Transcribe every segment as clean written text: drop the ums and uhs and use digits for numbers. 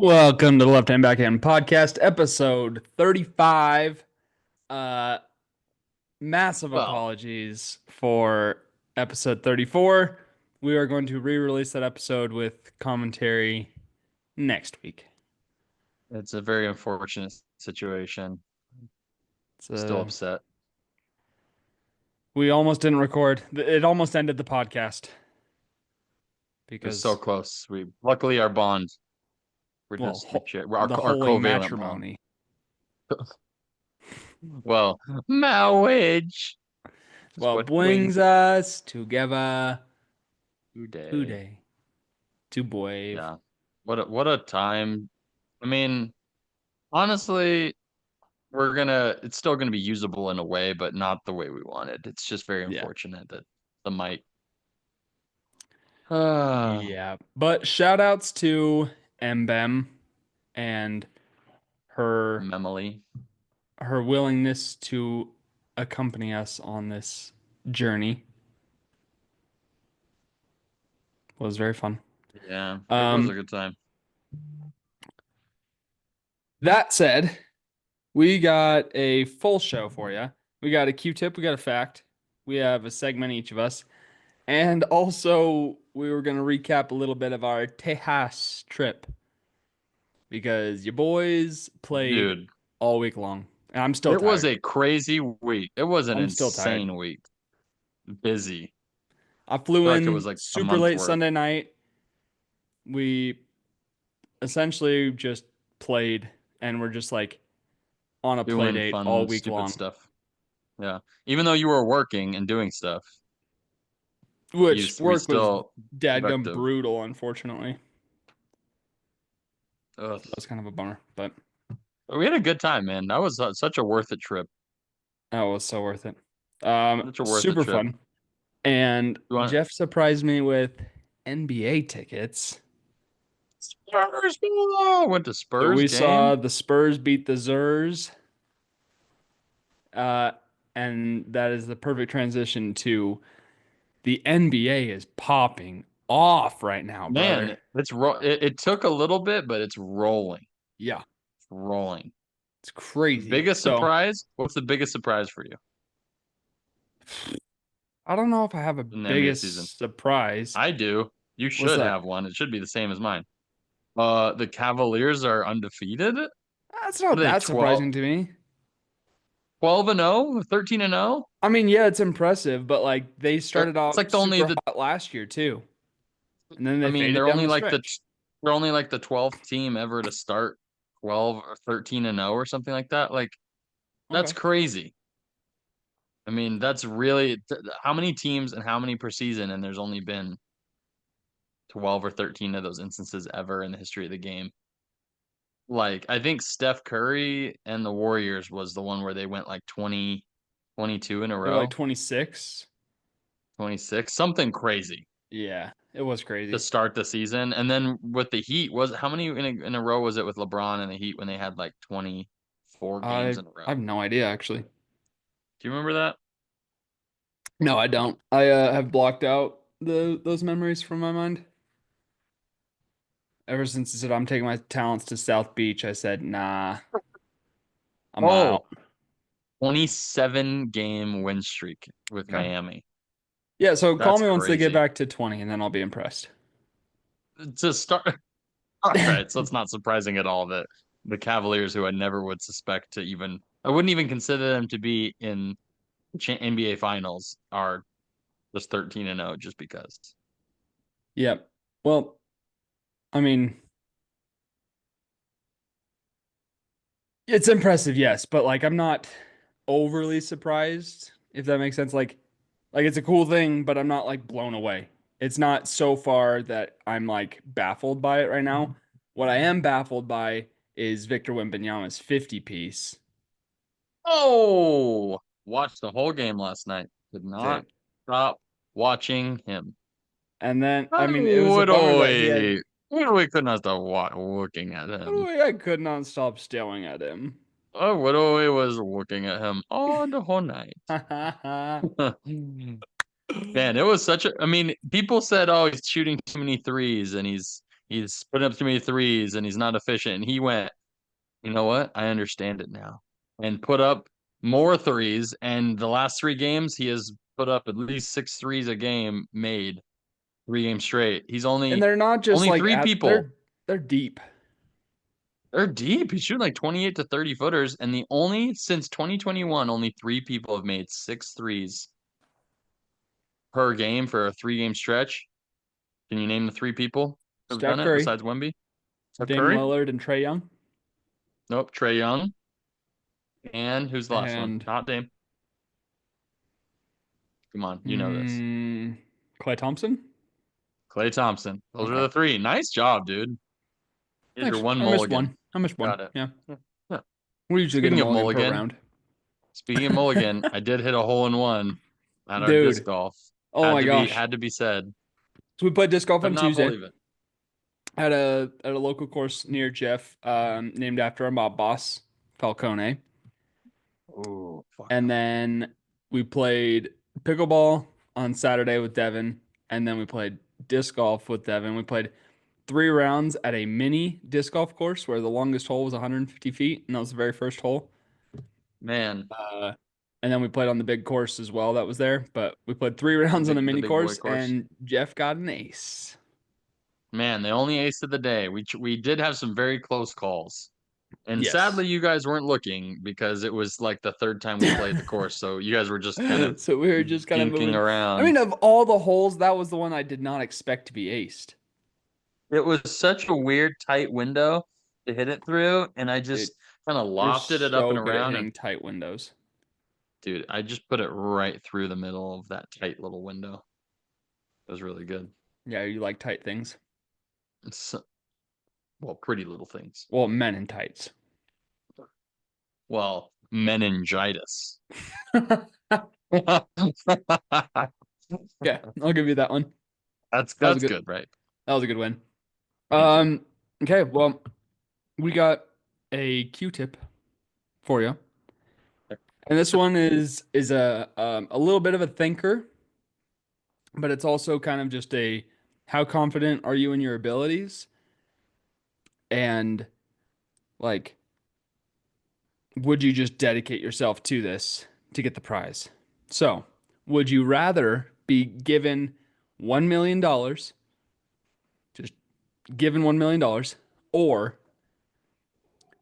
Welcome to the Left Hand Backhand Podcast, episode 35. Uh Massive Well, apologies for episode 34. We are going to re-release that episode with commentary next week. it's a very unfortunate situation. It's Still upset. we almost didn't record. It almost ended the podcast It was so because, close. We luckily our bond. well, We share our the our holy covalent bond. matrimony. Well, marriage is Well, what brings brings us us together today. today to wave. Yeah. What a time. I mean, honestly, it's still gonna be usable in a way, but not the way we wanted. It's just very Yeah. unfortunate that the mic. Yeah, but shout outs to Mbem and her Memily. her willingness to accompany us on this journey was very fun. Yeah, it was a Um, good time. that said, we got a full show for you. We got a Q-tip, we got a fact, we have a segment each of us, and also we were going to recap a little bit of our Tejas trip because your boys played Dude. all week long, and I'm still It was tired. a crazy week. It was an I'm still tired. insane week. Busy. I flew I feel like it in was like a super month's late worth. Sunday night. We essentially just played and we're just like on a play Doing date all fun, week stupid long, stuff. Yeah. Even though you were working and doing stuff, which we work was still dadgum productive. brutal, unfortunately. Ugh. So that's kind of a bummer, but We had a good time, man. That was such a worth it trip. that was so worth it. Such a worth it Super trip. fun. And You want Jeff surprised me with NBA tickets. Spurs? Oh, went to So Spurs we game. saw the Spurs beat the Zers. Uh, and that is the perfect transition to the NBA is popping off right now, brother. Man, it took a little bit, but it's rolling. Yeah, It's rolling. it's crazy. Biggest So surprise? What's the biggest surprise for you I don't know if I have a in the NBA season? biggest surprise. I do. You What's should that? have one. It should be the same as mine. The Cavaliers are undefeated. That's What not are they, that surprising to me. 12 and 0, 13 and 0? I mean, yeah, it's impressive, but like they started It's out like the only super the hot last year too, and then I they mean, faded they're down only the like stretch. they're only like the 12th team ever to start 12 or 13 and 0 or something like that. Like that's Okay. crazy. I mean, that's really how many teams and how many per season, and there's only been 12 or 13 of those instances ever in the history of the game. Like, I think Steph Curry and the Warriors was the one where they went like 20, 22 in a They're like row, 26. 26, something crazy Yeah, it was to crazy. start the season. And then with the Heat, was how many in a row was it with LeBron and the Heat when they had like 24 games in a I have row? no idea actually. Do you remember that? No, I don't. I have blocked out those memories from my mind. Ever since he said I'm taking my talents to South Beach, I said, nah, I'm Oh, out. 27 game win streak with Okay. Miami. Yeah, so call That's me once they get crazy. back to 20 and then I'll be impressed. To start, all right, so it's not surprising at all that the Cavaliers, who I never would suspect to even, I wouldn't even consider them to be in NBA Finals, are just 13 and 0 just because. Yep. Well, I mean, it's impressive, yes, but like I'm not overly surprised, if that makes sense. Like it's a cool thing, but I'm not like blown away. It's not so far that I'm like baffled by it right now. What I am baffled by is Victor Wembanyama's 50 piece. Oh, watched the whole game last night. Did not Dude. stop watching him. And then, I mean, it was a What bummer that he had. we could not stop looking at him. I could not stop staring at him. Oh, what was looking at him all the whole night. Man, it was such a. I mean, people said, "Oh, he's shooting too many threes and he's He's putting up too many threes and he's not efficient. And he went, you know what? I understand it now. And put up more threes. And the last 3 games, he has put up at least 6 threes a game made 3 games straight. He's And only they're not just only like three at people. they're deep. They're deep. He's shooting like 28 to 30 footers. And the only since 2021, only 3 people have made 6 threes per game for a 3 game stretch. Can you name the 3 people who've Steph done it Curry, besides Wemby? Steph Dame Curry? Lillard, and Trey Young. Nope. Trey Young. And who's the last one? And Not Dame. Come on, you know this. mm, Clay Thompson. Klay Thompson. Those are Okay. the 3. Nice job, dude. Here's your Thanks. one I missed mulligan. one. I missed one. Got it. Yeah. Yeah. Yeah. We usually get a Speaking of mulligan per mulligan, round. speaking of mulligan, I did hit a hole in one at our disc Dude. golf. Oh my gosh. Had to be said. So we played disc golf Could on not Tuesday believe it. at a local course near Jeff, named after our mob boss, Falcone. Oh, fuck. And then we played pickleball on Saturday with Devin. And then we played disc golf with Devin. We played 3 rounds at a mini disc golf course where the longest hole was 150 feet, and that was the very first hole. Man, Uh, and then we played on the big course as well that was there. But we played 3 rounds on the the mini big boy course, course. and Jeff got an ace. Man, the only ace of the day. We did have some very close calls. And Yes. sadly, you guys weren't looking because it was like the third time we played the course. So you guys were just kind of So we were just kind of dinking moving. I around. mean, of all the holes, that was the one I did not expect to be aced. It was such a weird, tight window to hit it through. And I Dude, just kind of we're lofted it up and so good at around. And hitting tight windows. dude, I just put it right through the middle of that tight little window. It was really good. Yeah, you like tight things. It's, well, pretty little things. Well, men in tights. Well, meningitis. Yeah, I'll give you that one. That was a That's good. good, right? That was a good win. Thank you. Okay, well, we got a Q-tip for you, and this one is a little bit of a thinker, but it's also kind of just a how confident are you in your abilities, and like, would you just dedicate yourself to this to get the prize? So, would you rather be given $1 million, just given $1 million, or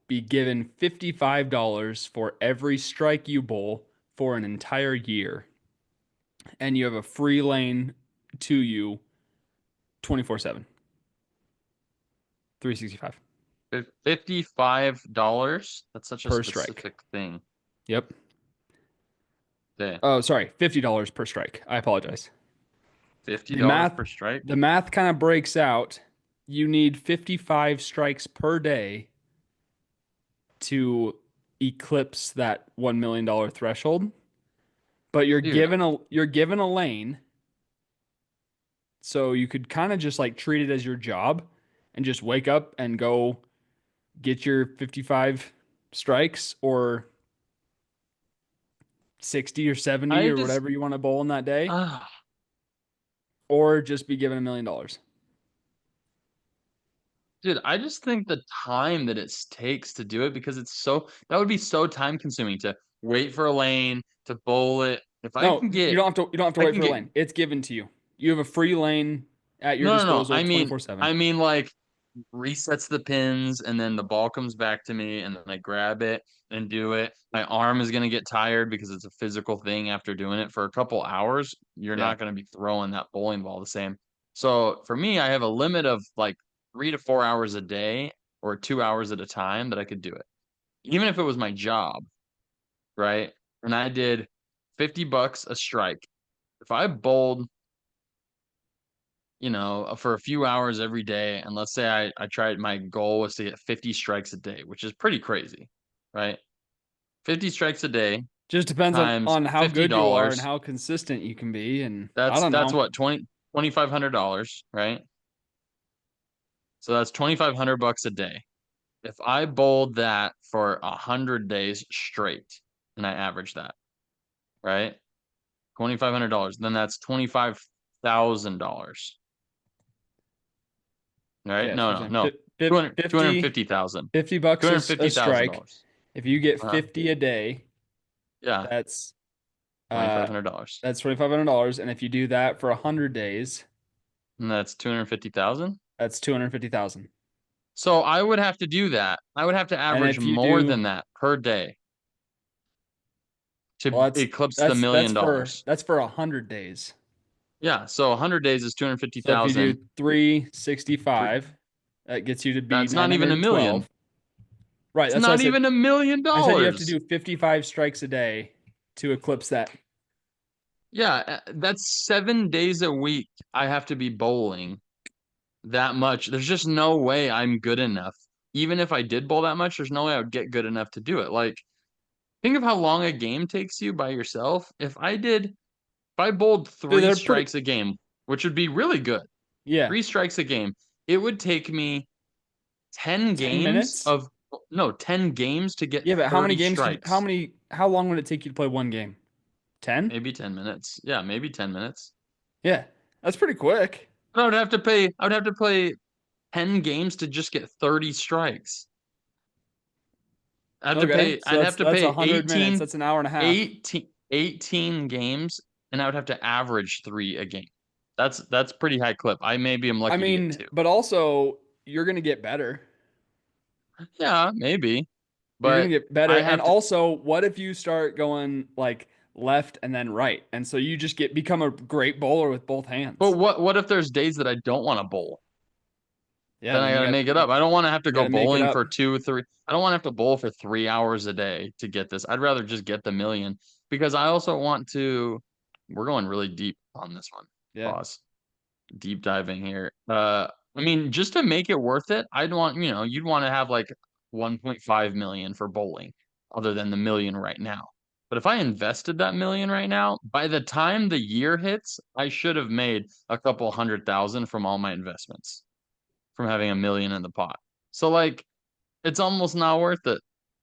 be given $55 for every strike you bowl for an entire year, and you have a free lane to you 24/7, 365 $55. That's such a per strike. specific thing. Yep. Okay. Oh, sorry, $50 per strike. I apologize. Fifty The dollars math per strike. the math kind of breaks out. You need 55 strikes per day to eclipse that $1 million threshold. But Dude, you're given a lane, so you could kind of just like treat it as your job and just wake up and go get your 55 strikes or 60 or 70 I or just whatever you want to bowl in that day, uh, or just be given $1 million. dude, I just think the time that it takes to do it because that would be so time consuming to wait for a lane, to bowl it. If I No, can get you don't have to I wait can for a get lane. It's given to you. You have a free lane at your no. disposal 24/7. I mean like resets the pins and then the ball comes back to me and then I grab it and do it. My arm is going to get tired because it's a physical thing after doing it for a couple hours. You're Yeah. not going to be throwing that bowling ball the same. So for me, I have a limit of like 3 to 4 hours a day or 2 hours at a time that I could do it. Even if it was my job, right? And I did $50 a strike. If I bowled for a few hours every day. And let's say I tried, my goal was to get 50 strikes a day, which is pretty crazy, right? 50 strikes a day Just depends times on how good you are and $50. how consistent you can be. And I don't That's know. what, $2,500, right? So that's 2,500 bucks a day. If I bowled that for 100 days straight and I average that, right? $2,500, then that's $25,000. right? Yeah, that's No, what no, I'm no. saying. 50, 250,000. 50 bucks a strike. $250,000. If you get Uh-huh. 50 a day, Yeah, that's uh $2,500. that's $2,500. And if you do that for 100 days, And that's 250,000. that's 250,000. So I would have to do that. I would have to And average if you more do, than that per day well, to eclipse the million dollars. that's for 100 days. Yeah, so 100 days is So if you do 250,000. 365, that gets you to be That's not even a million. 912. Right, It's that's why not even a million I said you have to dollars. do 55 strikes a day to eclipse that. Yeah, that's 7 days a week. I have to be bowling that much. There's just no way I'm good enough. Even if I did bowl that much, there's no way I would get good enough to do it. Like, think of how long a game takes you by yourself. If I bowled Dude, three they're pretty, strikes a game, which would be really good, yeah, 3 strikes a game, it would take me 10 10 games minutes. of, no, 10 games to get Yeah, but how many 30 games strikes. how long would it take you to play one game? 10? Maybe 10 minutes. Yeah, maybe 10 minutes. Yeah, that's pretty quick. I would have to play 10 games to just get 30 strikes. Okay, so I'd have to that's pay 100 minutes. That's an hour and a half. 18 games, and I would have to average 3 a game. That's pretty high clip. I maybe am I lucky to get mean, 2. but also you're gonna get better. Yeah, maybe. You're gonna But get better. I And have to also, what if you start going like left and then right? And so you just become a great bowler with both but hands. what if there's days that I don't want to bowl? Yeah, Then I then got to make it you up. I don't want to have to go gotta make it bowling up. for 2, 3. I don't want to have to bowl for 3 hours a day to get this. I'd rather just get the million because I also want to. We're going really deep on this one. Yeah. Pause. Deep diving here. I mean, just to make it worth it, I'd want, you'd want to have like 1.5 million for bowling, other than the million right now. But if I invested that million right now, by the time the year hits, I should have made a couple 100,000 from all my investments, from having a million in the pot. So like, it's almost not worth it.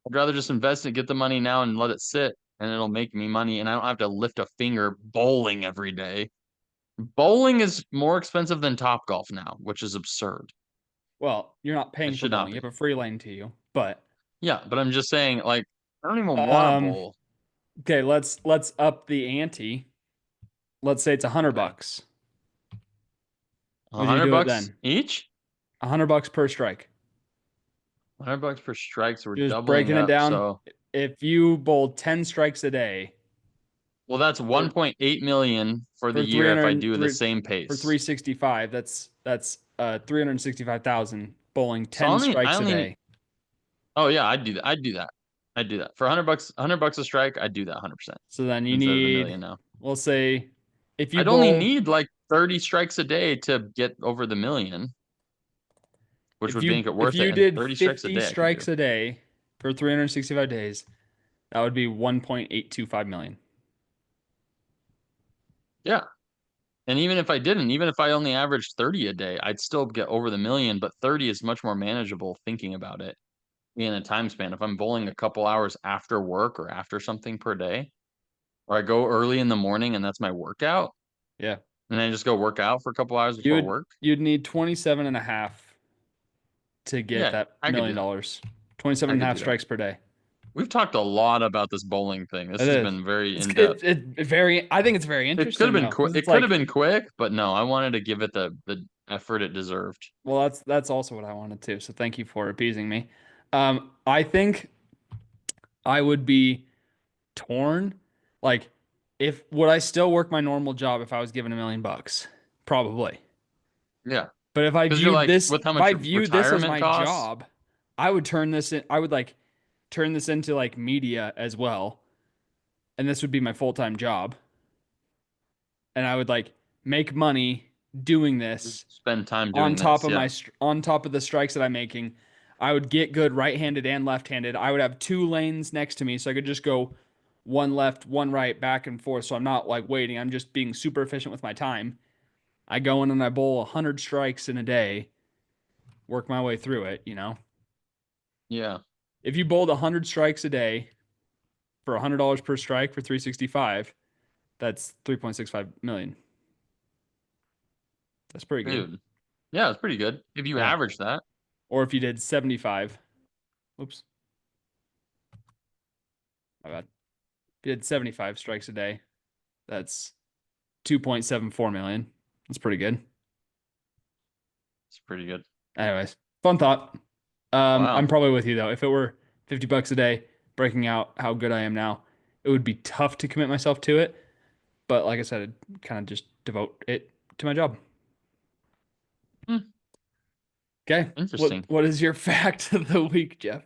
I'd rather just invest it, get the money now, and let it sit, and it'll make me money, and I don't have to lift a finger bowling every day. Bowling is more expensive than Topgolf now, which is absurd. Well, you're not It paying for should not bowling. be. You have a free lane to you. But Yeah, but I'm just saying, like, I don't even want to um, bowl. okay, let's up the ante. Let's say it's 100 Okay. bucks. A Would you hundred do it bucks then? each? 100 bucks per strike. 100 bucks per strike, so we're Just doubling breaking it up. down. So, If you bowl 10 strikes a day well, that's for 1.8 million for the for year if I 300 do the three same for pace. 365, that's 365,000 bowling So 10 I strikes a only need, day. oh yeah, I'd do that. I'd do that. I'd do that. For 100 bucks, 100 bucks a strike, I'd do that 100% So then you instead of the need, million now. we'll say, if you I'd only bowl need like 30 strikes a day to get over the million, which would make it if worth it. you And did 30 strikes a 50 day I could do. strikes a day for 365 days, that would be 1.825 million. Yeah. And even if I didn't, even if I only averaged 30 a day, I'd still get over the million, but 30 is much more manageable thinking about it in a time span. If I'm bowling a couple hours after work or after something per day, or I go early in the morning and that's my workout, Yeah. and I just go work out for a couple hours before work. You'd need 27 and a half to get Yeah, that I could do million that. dollars. 27 I and a could half do that. strikes per day. We've talked a lot about this bowling thing. This It has is. been very It's in it, depth. it very I think it's very It could have interesting been though, quick. because It it's could have like, been quick, but no, I wanted to give it the effort it deserved. well, that's also what I wanted to. So thank you for appeasing me. I think I would be torn. Like, if would I still work my normal job if I was given $1 million? Probably. Yeah, But because you're like, with how if much I viewed this as retirement my costs. job, I would turn this in. I would like turn this into like media as well, and this would be my full-time job. And I would like make money doing Just this spend time doing this. Yeah. on top of the strikes that I'm making. I would get good right-handed and left-handed. I would have two lanes next to me, so I could just go one left, one right, back and forth. So I'm not like waiting. I'm just being super efficient with my time. I go in and I bowl 100 strikes in a day, work my way through it, you know. Yeah. If you bowled 100 strikes a day for $100 per strike for 365, that's 3.65 million. That's pretty good. Dude. Yeah, it's pretty good if you Yeah. average that. Or if you did 75. Oops, my bad. If you did 75 strikes a day, that's 2.74 million. That's pretty good. It's pretty good. Anyways, fun thought. I'm Wow. probably with you though. If it were 50 bucks a day, breaking out how good I am now, it would be tough to commit myself to it. But like I said, I'd kind of just devote it to my job. Hmm, Okay. What interesting. what is your fact of the week, Jeff?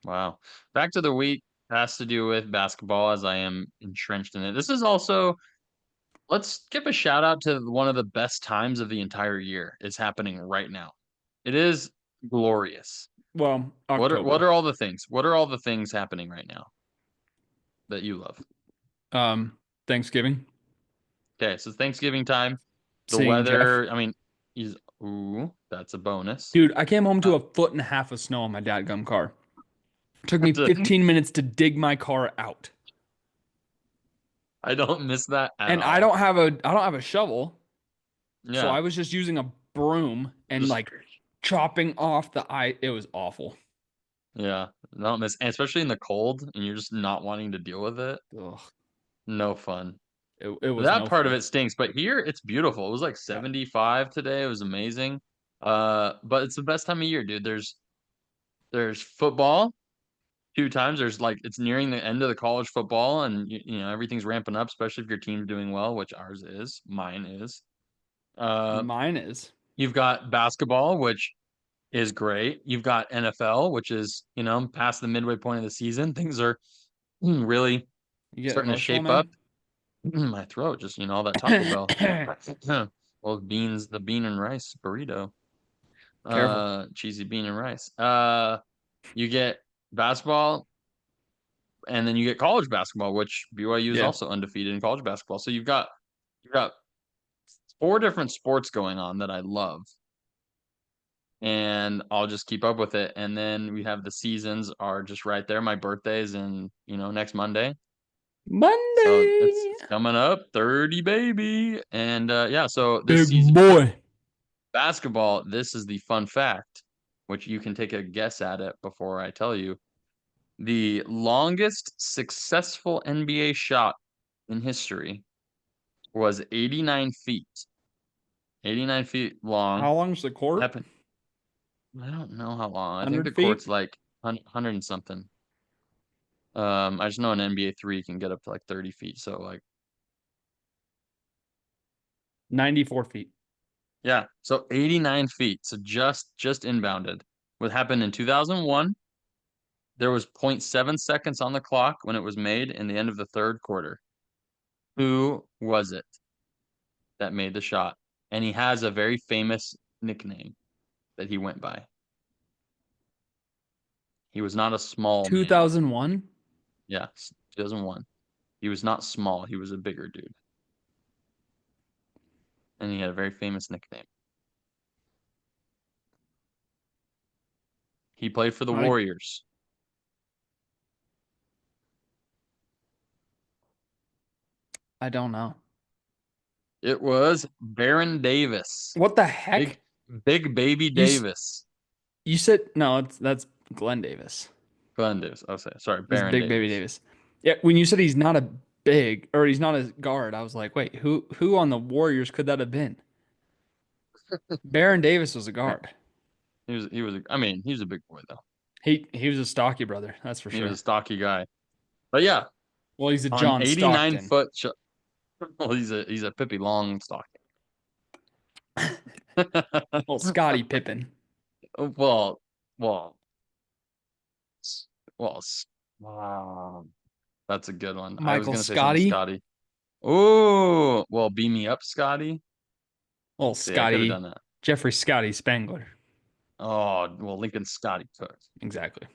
Wow. Back to the week has to do with basketball as I am entrenched in it. This is also, let's give a shout out to one of the best times of the entire year is happening right now. It is glorious. Well, What October. are all the things? What are all the things happening right now that you love? Thanksgiving. Okay, so Thanksgiving time. The Seeing Jeff. weather, I mean, is ooh, that's a bonus. Dude, I came home to Uh, a foot and a half of snow on my dadgum car. It took me that's a, 15 minutes to dig my car out. I don't miss that at And all. I don't have a shovel, so Yeah. I was just using a broom and Just like chopping off the ice. It was awful. yeah. I don't miss, and especially in the cold and you're just not wanting to deal with it. Ugh, No fun. it was That no part of fun. it stinks, but here it's beautiful. It was like Yeah. 75 today. It was amazing. But it's the best time of year, dude. There's football two times. There's like it's nearing the end of the college football, and you know everything's ramping up, especially if your team's doing well, which ours is. Mine is. Uh, Mine is. you've got basketball, which is great. You've got NFL, which is past the midway point of the season. Things are really You getting starting to emotional, shape up. man? My throat, just all that Taco Bell. Well, beans, the bean and rice burrito. Careful. Cheesy bean and rice. You get basketball, and then you get college basketball, which BYU is Yeah. also undefeated in college basketball. So you've got four different sports going on that I love, and I'll just keep up with it. And then we have the seasons are just right there. My birthday's in next Monday. So it's Monday. it's coming up, 30 baby. And yeah, so this Big season boy. basketball, this is the fun fact, which you can take a guess at it before I tell you. The longest successful NBA shot in history was 89 feet. 89 feet long. How long's the court? Happened. I don't know how long. I think the 100 court's feet? like 100 and something. I just know an NBA three can get up to like 30 feet. So like 94 feet. yeah, so 89 feet. So just inbounded. What happened in 2001? There was zero point 0.7 seconds on the clock when it was made in the end of the third quarter. Who was it that made the shot? And he has a very famous nickname that he went by. He was not a small man. 2001? Yeah, 2001. He was not small. He was a bigger dude. And he had a very famous nickname. He played for the I Warriors. I don't know. It was Baron Davis. What the Big heck? big baby You Davis. you said no, that's Glenn Davis. Glenn Davis. Oh, sorry, This Baron big baby Davis. Davis. Yeah, when you said he's not a big or he's not a guard, I was like, wait, who on the Warriors could that have been? Baron Davis was a guard. I mean, he was a big boy though. He was a stocky brother, that's for He was sure. a stocky guy. But yeah, Well, he's a on John 89 Stockton. foot well, he's a Pippi Longstocking. Well, Scottie Pippen. well, well, well, wow. That's a good one. I was Michael gonna say something Scotty. Scotty. Oh, well, beam me up, Scotty. Well, See, I could have done Scotty, that. Jeffrey Scotty Spangler. Oh, well, Lincoln Scotty Cook. Exactly.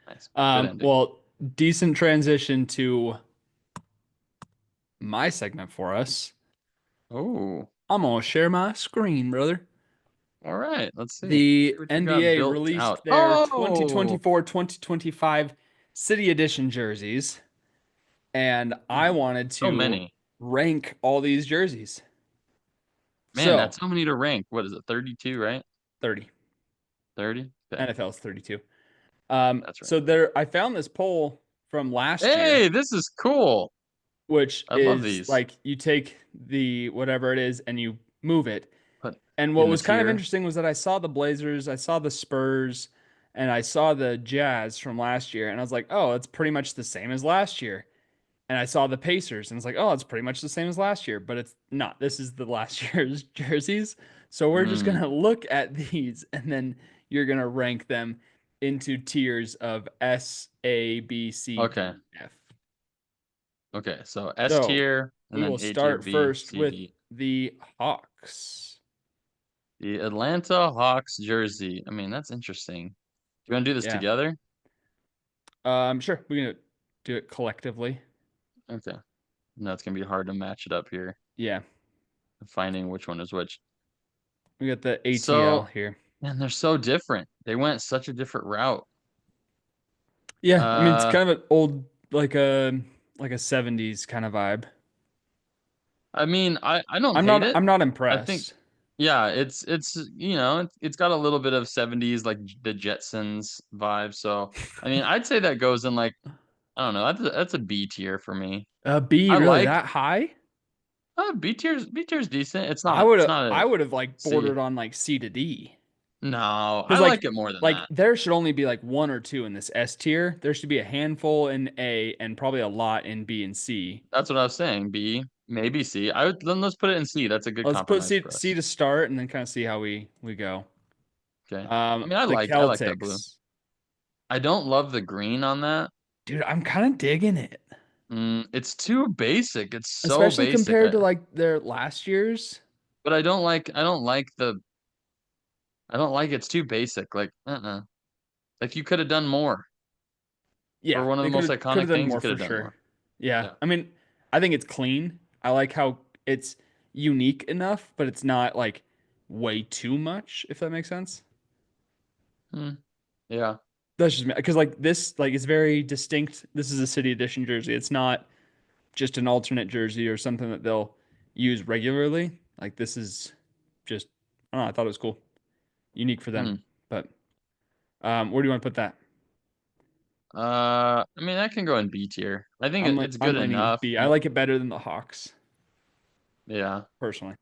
Nice. Good ending. Well, decent transition to my segment for us. Oh, I'm gonna share my screen, brother. all right. Let's see. The What you got NBA built released out? their Oh, 2024-2025 City Edition jerseys, and I wanted so to many. rank all these jerseys. Man, So that's so many to rank. What is it? 32, right? 30. 30? Okay, NFL is 32. that's right. So there, I found this poll from last year, Hey, this is cool. which I love is these. like you take the whatever it is and you move it. Put And what in the was kind of tier. interesting was that I saw the Blazers, I saw the Spurs, and I saw the Jazz from last year, and I was like, oh, it's pretty much the same as last year. And I saw the Pacers, and it's like, oh, it's pretty much the same as last year, but it's not. This is the last year's jerseys. So we're just Mm, gonna look at these, and then you're gonna rank them into tiers of S, A, B, C, okay. D, F. Okay. So S So tier and we then will A tier, start B, first C, with D. the Hawks. The Atlanta Hawks jersey. I mean, that's interesting. Do you want to do this Yeah. together? Sure, we're gonna do it collectively. Okay. No, it's gonna be hard to match it up here. Yeah. Finding which one is which. We got the ATL So, here. man, they're so different. They went such a different route. Yeah, I mean it's Uh, kind of an old like a 70s kind of vibe. I mean, I don't hate it. I'm not I think, impressed. yeah, it's it's got a little bit of 70s like the Jetsons vibe. So, I mean, I'd say that goes in like I don't know. That's a B tier for me. B I really like that high? B tier's decent. I would It's not I a would have like C. bordered on like C to D. No, I Because like it more than like that. there should only be like one or two in this S tier. There should be a handful in A and probably a lot in B and C. That's what I was saying. B, maybe C. I would then let's put it in C. That's a good Let's put compromise C for C us. to start and then kind of see how we go. Okay. I mean, The I like that blue. Celtics. I don't love the green on that. Dude, I'm kind of digging it. It's too basic. It's so Especially basic. compared to like their last year's. But I don't like it's too basic. Like, Like you could have done more. Yeah, For one of they the most could iconic have done things, you more could for have done sure. more. Yeah, Yeah. I mean, I think it's clean. I like how it's unique enough, but it's not like way too much, if that makes sense. Hmm. Yeah. That's just because like this, like it's very distinct. This is a city edition jersey. It's not just an alternate jersey or something that they'll use regularly. Like this is just, I don't know. I thought it was cool, unique for them. Hmm. But where do you want to put that? I mean, that can go in B tier. I think it's I'm good leaning with enough. B. I like it better than the Hawks Yeah, personally.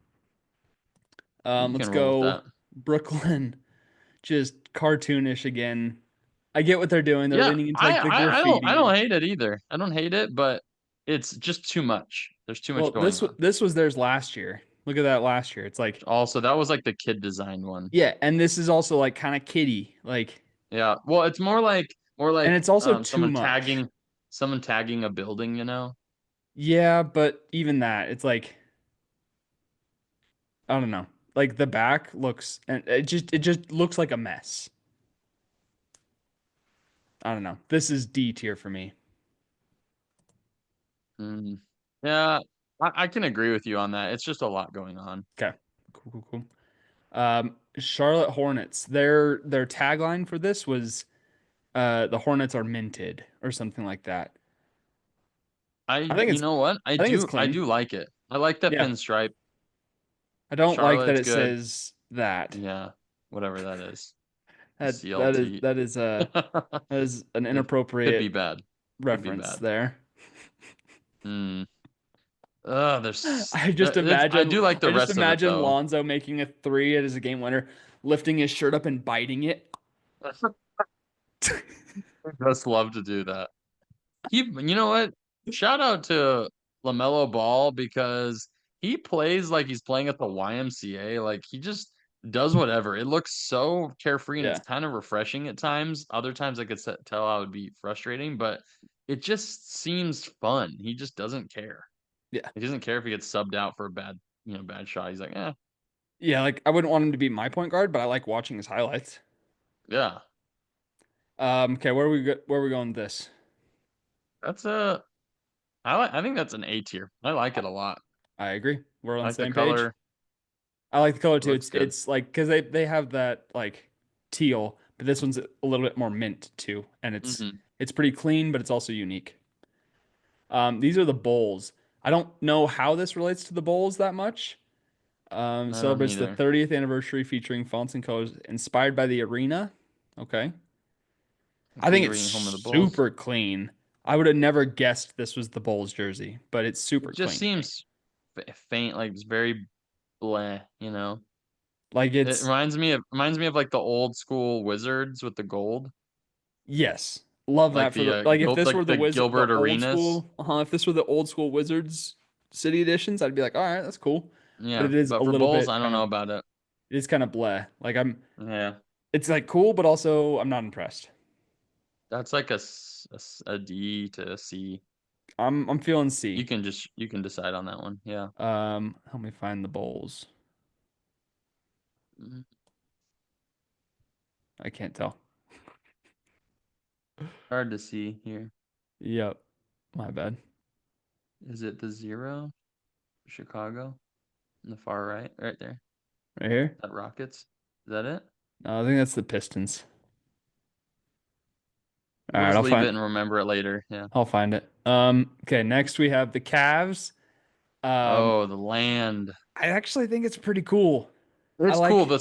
you Let's can roll with go that. Brooklyn. Just cartoonish again. I get what they're doing. They're Yeah, leaning into like the I don't graffiti. hate it either. I don't hate it, but it's just too much. There's too much Well, going on. this was theirs last year. Look at that last year. It's like, Also, that was like the kid designed one. yeah, and this is also like kind of kiddie. Like, Yeah. Well, it's more and like it's also too much. someone tagging a building, you know? Yeah, but even that, it's like, I don't know. Like the back looks and it just looks like a mess. I don't know. This is D tier for me. Mm. Yeah, I can agree with you on that. It's just a lot going on. Okay. Cool. Charlotte Hornets. Their tagline for this was the Hornets are minted or something like that. I think You it's know what? I think it's I clean. do like it. I like that Yeah. pinstripe. I don't like that Charlotte's it good. says that. Yeah, whatever that is. That CLT. that is an It could be inappropriate bad. Could be reference bad. there. Hmm. I do like I the just rest of it imagine though. Lonzo making a three as a game winner, lifting his shirt up and biting it. I just love to do that. You know what? Shout out to LaMelo Ball because he plays like he's playing at the YMCA. Like he just does whatever. It looks so carefree and it's Yeah. kind of refreshing at times. Other times I could tell I would be frustrating, but it just seems fun. He just doesn't care. Yeah. He doesn't care if he gets subbed out for a bad shot. He's like, Yeah, like I wouldn't want him to be my point guard, but I like watching his highlights. yeah. Okay, where are we going with this? That's I think that's an A tier. I like I, it a lot. I agree. We're I on the like the same page. color. I like the color It too. looks good. It's like because they have that like teal, but this one's a little bit more mint too, and Hmm. it's pretty clean, but it's also unique. These are the bowls. I don't know how this relates to the bowls that much. I don't Celebrates the either. 30th anniversary featuring fonts and colors inspired by the arena. Okay. I think it's Catering home of the Bulls. super clean. I would have never guessed this was the Bulls jersey, but it's super It just clean to me. seems faint, like it's very bleh, you know. Like It it's reminds me of like the old school Wizards with the gold, yes. Love that like for the the like if this were like the the the Gilbert old Arenas. school, if this were the old school Wizards City editions, I'd be like, all right, that's cool. But Yeah, it is but a for little Bulls, bit I don't kind know of about it. it is kind of bleh. Like Yeah, it's like cool, but also I'm not impressed. that's like a D to a C. I'm feeling C. You can decide on that one. Yeah. Help me find the bowls. Mm, I can't tell. hard to see here. Yep. My bad. Is it the zero? Chicago? In the far right, right there. Right here? That Rockets? Is that it? No, I think that's the Pistons. All We'll right, just leave it and remember it later. Yeah. I'll find it. Okay, next we have the Cavs. Um, Oh, the land. I actually think it's pretty cool. I It's cool. like The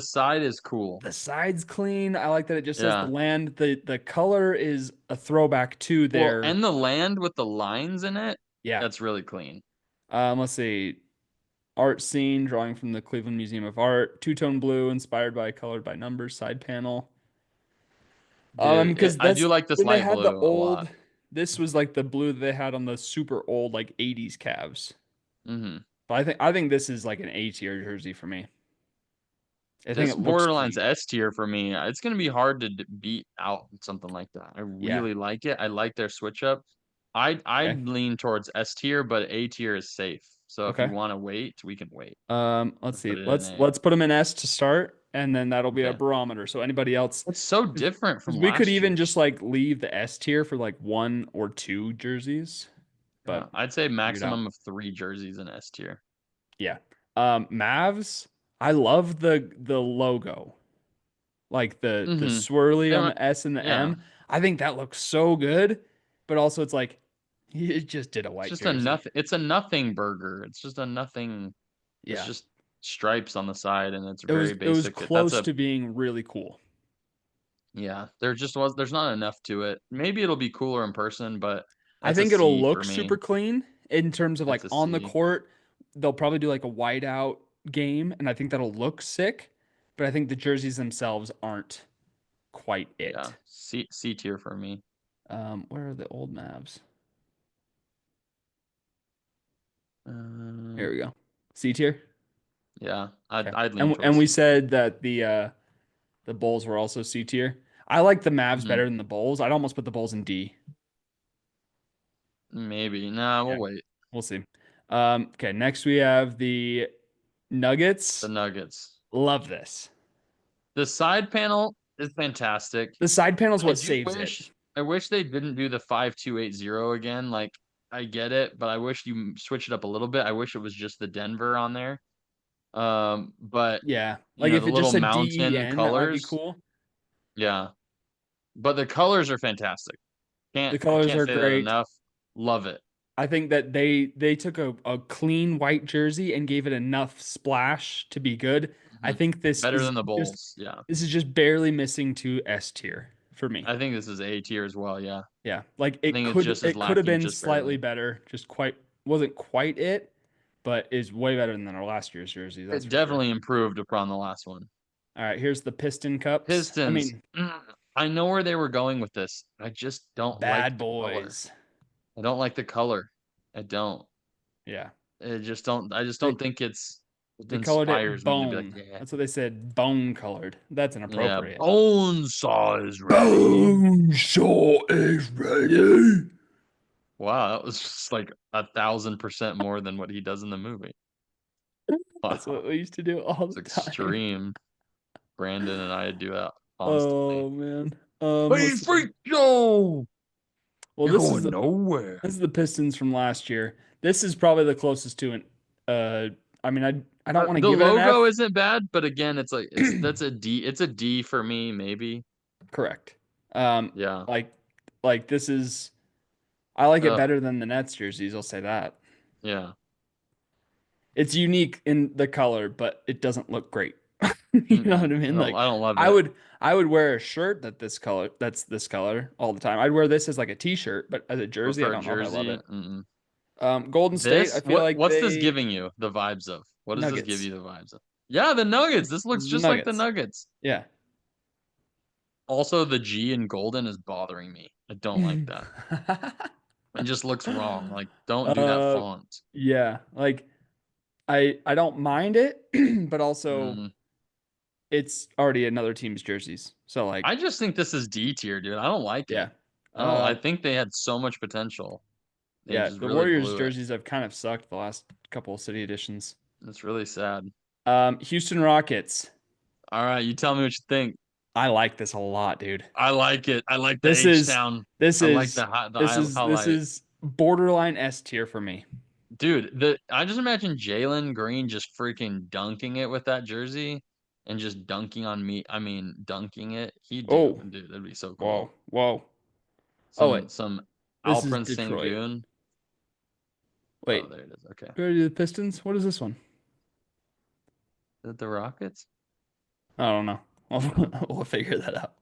side is cool. the sides clean. I like that it just says the Yeah. land. The color is a throwback to Well, their and the land with the lines in it, yeah. that's really clean. Let's see. Art scene drawing from the Cleveland Museum of Art. Two-tone blue inspired by colored by numbers side panel. Because I that's do like this when they light had the blue a lot. old. This was like the blue that they had on the super old like 80s Cavs. Hmm. But I think this is like an A tier jersey for me. I think This it looks borderlines clean. S tier for me. It's gonna be hard to beat out something like that. I Yeah. really like it. I like their switch up. I'd Okay. lean towards S tier, but A tier is safe. So if you Okay. want to wait, we can wait Let's and put see. it in Let's A. let's put them in S to start, and then that'll be a Okay. barometer. So anybody else, It's so different because from we could last even just year's. like leave the S tier for like one or two jerseys, but I'd say figure it out. maximum of 3 jerseys in S tier. Yeah. Mavs. I love the logo, like the Mm-hmm. swirly They on went, the S and the yeah. M. I think that looks so good, but also it's like you just did a It's white just a jersey. nothing. It's a nothing burger. It's just a nothing. It's Yeah. just stripes on the side, and it's It very was it was basic. That's close a to being really cool. Yeah. There just was. There's not enough to it. Maybe it'll be cooler in person, but I that's a think it'll C for look me. super clean in terms of That's like a on the C. court. They'll probably do like a whiteout game, and I think that'll look sick. But I think the jerseys themselves aren't quite Yeah. it. C tier for me. Where are the old Mavs? Uh, Here we go. C tier. yeah. Okay. I'd lean And towards we C tier. said that the Bulls were also C tier. I like the Mavs Hmm. better than the Bulls. I'd almost put the Bulls in D. Maybe. Nah. Yeah, We'll wait. we'll see. Okay, next we have the The Nuggets. Nuggets. Love this. The side panel is fantastic. The side panel is I what do saves it. wish. I wish they didn't do the 5280 again. Like I get it, but I wish you switch it up a little bit. I wish it was just the Denver on there. But Yeah. you Like know, if the it just little said mountain DEN, that might be colors. cool. Yeah. But the colors are fantastic. The I colors can't are say that great. enough. Love it. I think that they took a clean white jersey and gave it enough splash to be good. I Hmm. think Better than the Bulls. Yeah. this is just barely missing to S tier for me. I think this is A tier as well. Yeah. Yeah. Like I think it's just as it could have lacking been just slightly barely. better, just quite wasn't quite it, but is way better than our last year's jersey, that's It for sure. definitely improved upon the last one. All right, here's the Piston Cups. I Pistons. mean, I know where they were going with this. I just don't like bad the color. boys. I don't like the color. I don't. Yeah. I just They don't think it they colored it inspires me to be like, bone. yeah. That's what they said, bone colored. That's Yeah, inappropriate. bone saw is ready. Bone saw is ready. Wow, that was just like 1,000% more than what he does in the movie. That's what Wow, we used to do all it's the time. extreme. Brandon and I do that constantly. Oh man. Hey, Let's see. freak Joe! Well, You're going nowhere. this is the Pistons from last year. This is probably the closest to an I mean I don't want to The give it an logo F. isn't bad, but again, it's like that's a D. It's a D for me, maybe. Correct. Um Yeah. like this is I like it Ugh. better than the Nets jerseys, I'll say that. Yeah. It's unique in the color, but it doesn't look great. You know what I I mean? don't Like I don't love I it. would I would wear a shirt that's this color all the time. I'd wear this as like a t-shirt, but as a But jersey, I for a don't know if I love jersey, it. mm-mm. Golden State, I This feel like what's this they giving you the vibes of? What does this give Nuggets. you the vibes of? Yeah, the Nuggets. This This looks is the just like the Nuggets. Nuggets. Yeah. Also, the G in golden is bothering me. I don't like that. It just looks wrong. Like, don't do that uh font. yeah, like I don't mind it, but also Mm. it's already another team's jerseys. So like, I just think this is D tier, dude. I don't like it. yeah. I don't. I Uh think they had so much potential. They yeah, just the really Warriors blew it. jerseys have kind of sucked the last couple of city editions. It's really sad. Houston Rockets. All right, you tell me what you think. I like this a lot, dude. I like it. I like the This H is Town. this I like is the high, the this high, is this highlight. is borderline S tier for me. Dude, the I just imagine Jalen Green just freaking dunking it with that jersey and just dunking on me. I mean, dunking it. He'd do, Oh, dude. That'd be so whoa, cool. whoa. Oh wait, Some this is Alperen Detroit. Sengun. Oh, Wait, there it is. Okay. go to the Pistons. What is this one? Is it the Rockets? I don't know. We'll figure that out.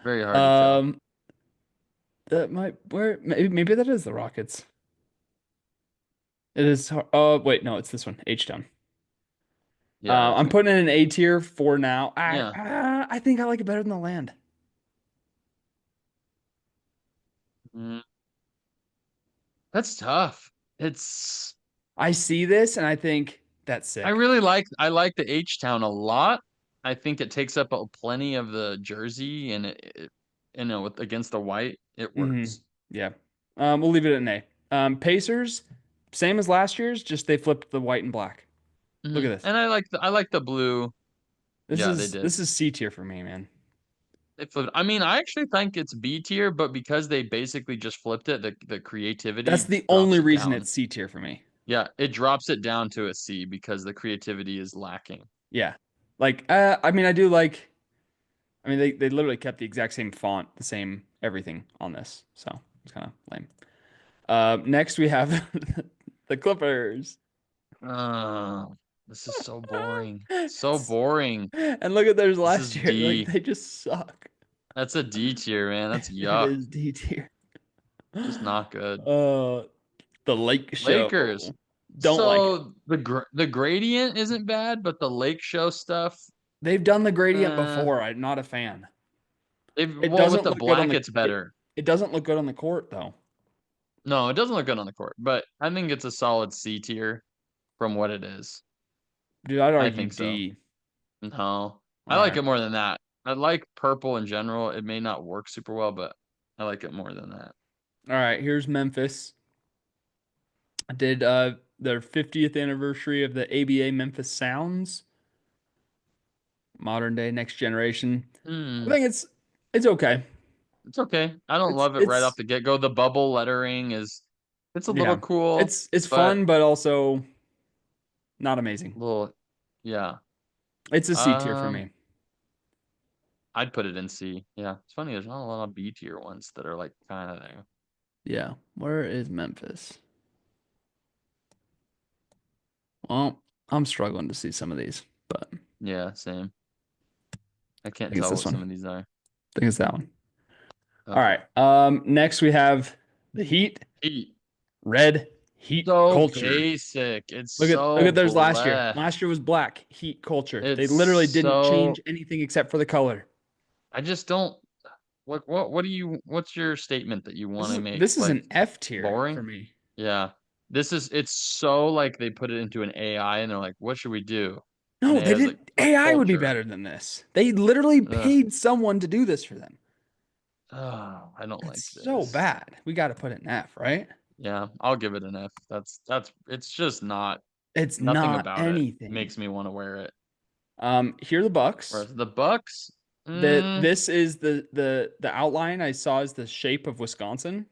Very hard to tell. Um, that might where maybe that is the Rockets. It is. Oh wait, no, it's this one. H Town. Yeah, I'm okay. putting it in an A tier for now. Yeah. I think I like it better than the land. Mm, that's tough. It's I see this and I think that's sick. I like the H Town a lot. I think it takes up plenty of the jersey and you know with against the white, it Hmm. works. Yeah. We'll leave it at an A. Pacers, same as last year's, just they flipped the white and black. Look at this. And I like the blue. This Yeah, they is did. this is C tier for me, man. They flipped. I mean, I actually think it's B tier, but because they basically just flipped it, the That's creativity the drops only it reason down. it's C tier for me. Yeah, it drops it down to a C because the creativity is lacking. Yeah. Like, I mean, I do like. I mean, they literally kept the exact same font, the same everything on this, so it's kind of lame. Next we have the Clippers. Oh, this is so boring. So boring. And look at theirs This last is year. Like D. they just suck. That's a D tier, man. That's It yuck. is D tier. Just not good. Uh, the Lake Lakers. Show. Don't like it. So the gradient isn't bad, but the lake show stuff, They've done the gradient uh, before. I'm not a fan. It well with doesn't the look good on black the it's better. it doesn't look good on the court though. No, it doesn't look good on the court, but I think it's a solid C tier from what it is. Dude, I'd I argue think so. D. No, All I like right. it more than that. I like purple in general. It may not work super well, but I like it more than that. All right, here's Memphis. I did their 50th anniversary of the ABA Memphis Sounds, modern day next generation. I Hmm, think it's okay. it's okay. I don't It's love it right off it's the get go. The bubble lettering is it's a little yeah. cool, It's but fun, but also not amazing. little yeah. It's a C tier for Um, me. I'd put it in C. Yeah, it's funny. There's not a lot of B tier ones that are like kind of there. Yeah. Where is Memphis? Well, I'm struggling to see some of these, but I Yeah, same. I can't think it's tell this what one. some of these are. I think it's that one. All Okay. right. Next we have the Heat, Heat. red Heat So culture. basic. It's Look at so theirs last year. bleh. Last year was black, Heat culture. They It's literally didn't so change anything except for the color. I just don't what do you what's your statement that you want to make? This is Like an F tier for boring? me. Yeah. It's so like they put it into an AI and they're like, what should we do? And No, they AI is like, didn't. put AI would be culture. better than this. They literally Ugh. paid someone to do this for them. Oh, I don't That's like so this. bad. We got to put it in F, right? Yeah, I'll give it an F. That's it's just not It's nothing not about it anything. makes me want to wear it. Here are the Bucks. Whereas the Bucks, This is the outline I saw is the shape of Wisconsin,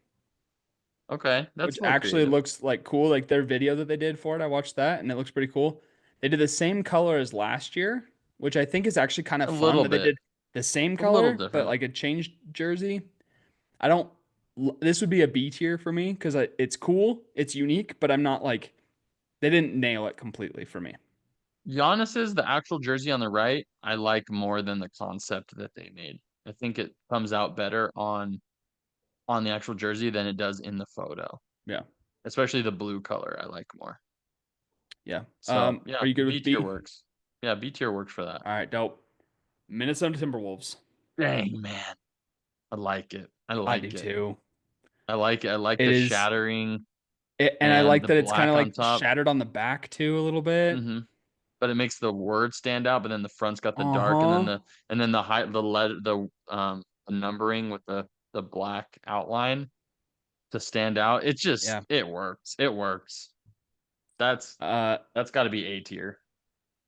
okay, that's which a little actually creative. looks like cool. Like their video that they did for it, I watched that and it looks pretty cool. They did the same color as last year, which I think is actually kind of A fun little that they bit, did the same a little color, but different. like a changed jersey. I don't, this would be a B tier for me because it's cool, it's unique, but I'm not like They didn't nail it completely for me. Giannis's the actual jersey on the right, I like more than the concept that they made. I think it comes out better on the actual jersey than it does in the photo. Yeah. Especially the blue color, I like more. Yeah. So yeah, Are you good B with tier B? works. Yeah, B tier works for that. All right, dope. Minnesota Timberwolves. Dang man, I like it. I I do like it. too. I like it. I like It the is, shattering and I and like the that it's kind black of on like top. shattered on the back too a little bit. Hmm. But it makes the word stand out. But then the front's got the dark, and then Uh-huh. the height, the numbering with the black outline to stand out. It just Yeah. it works. It works. That's Uh, that's got to be A tier.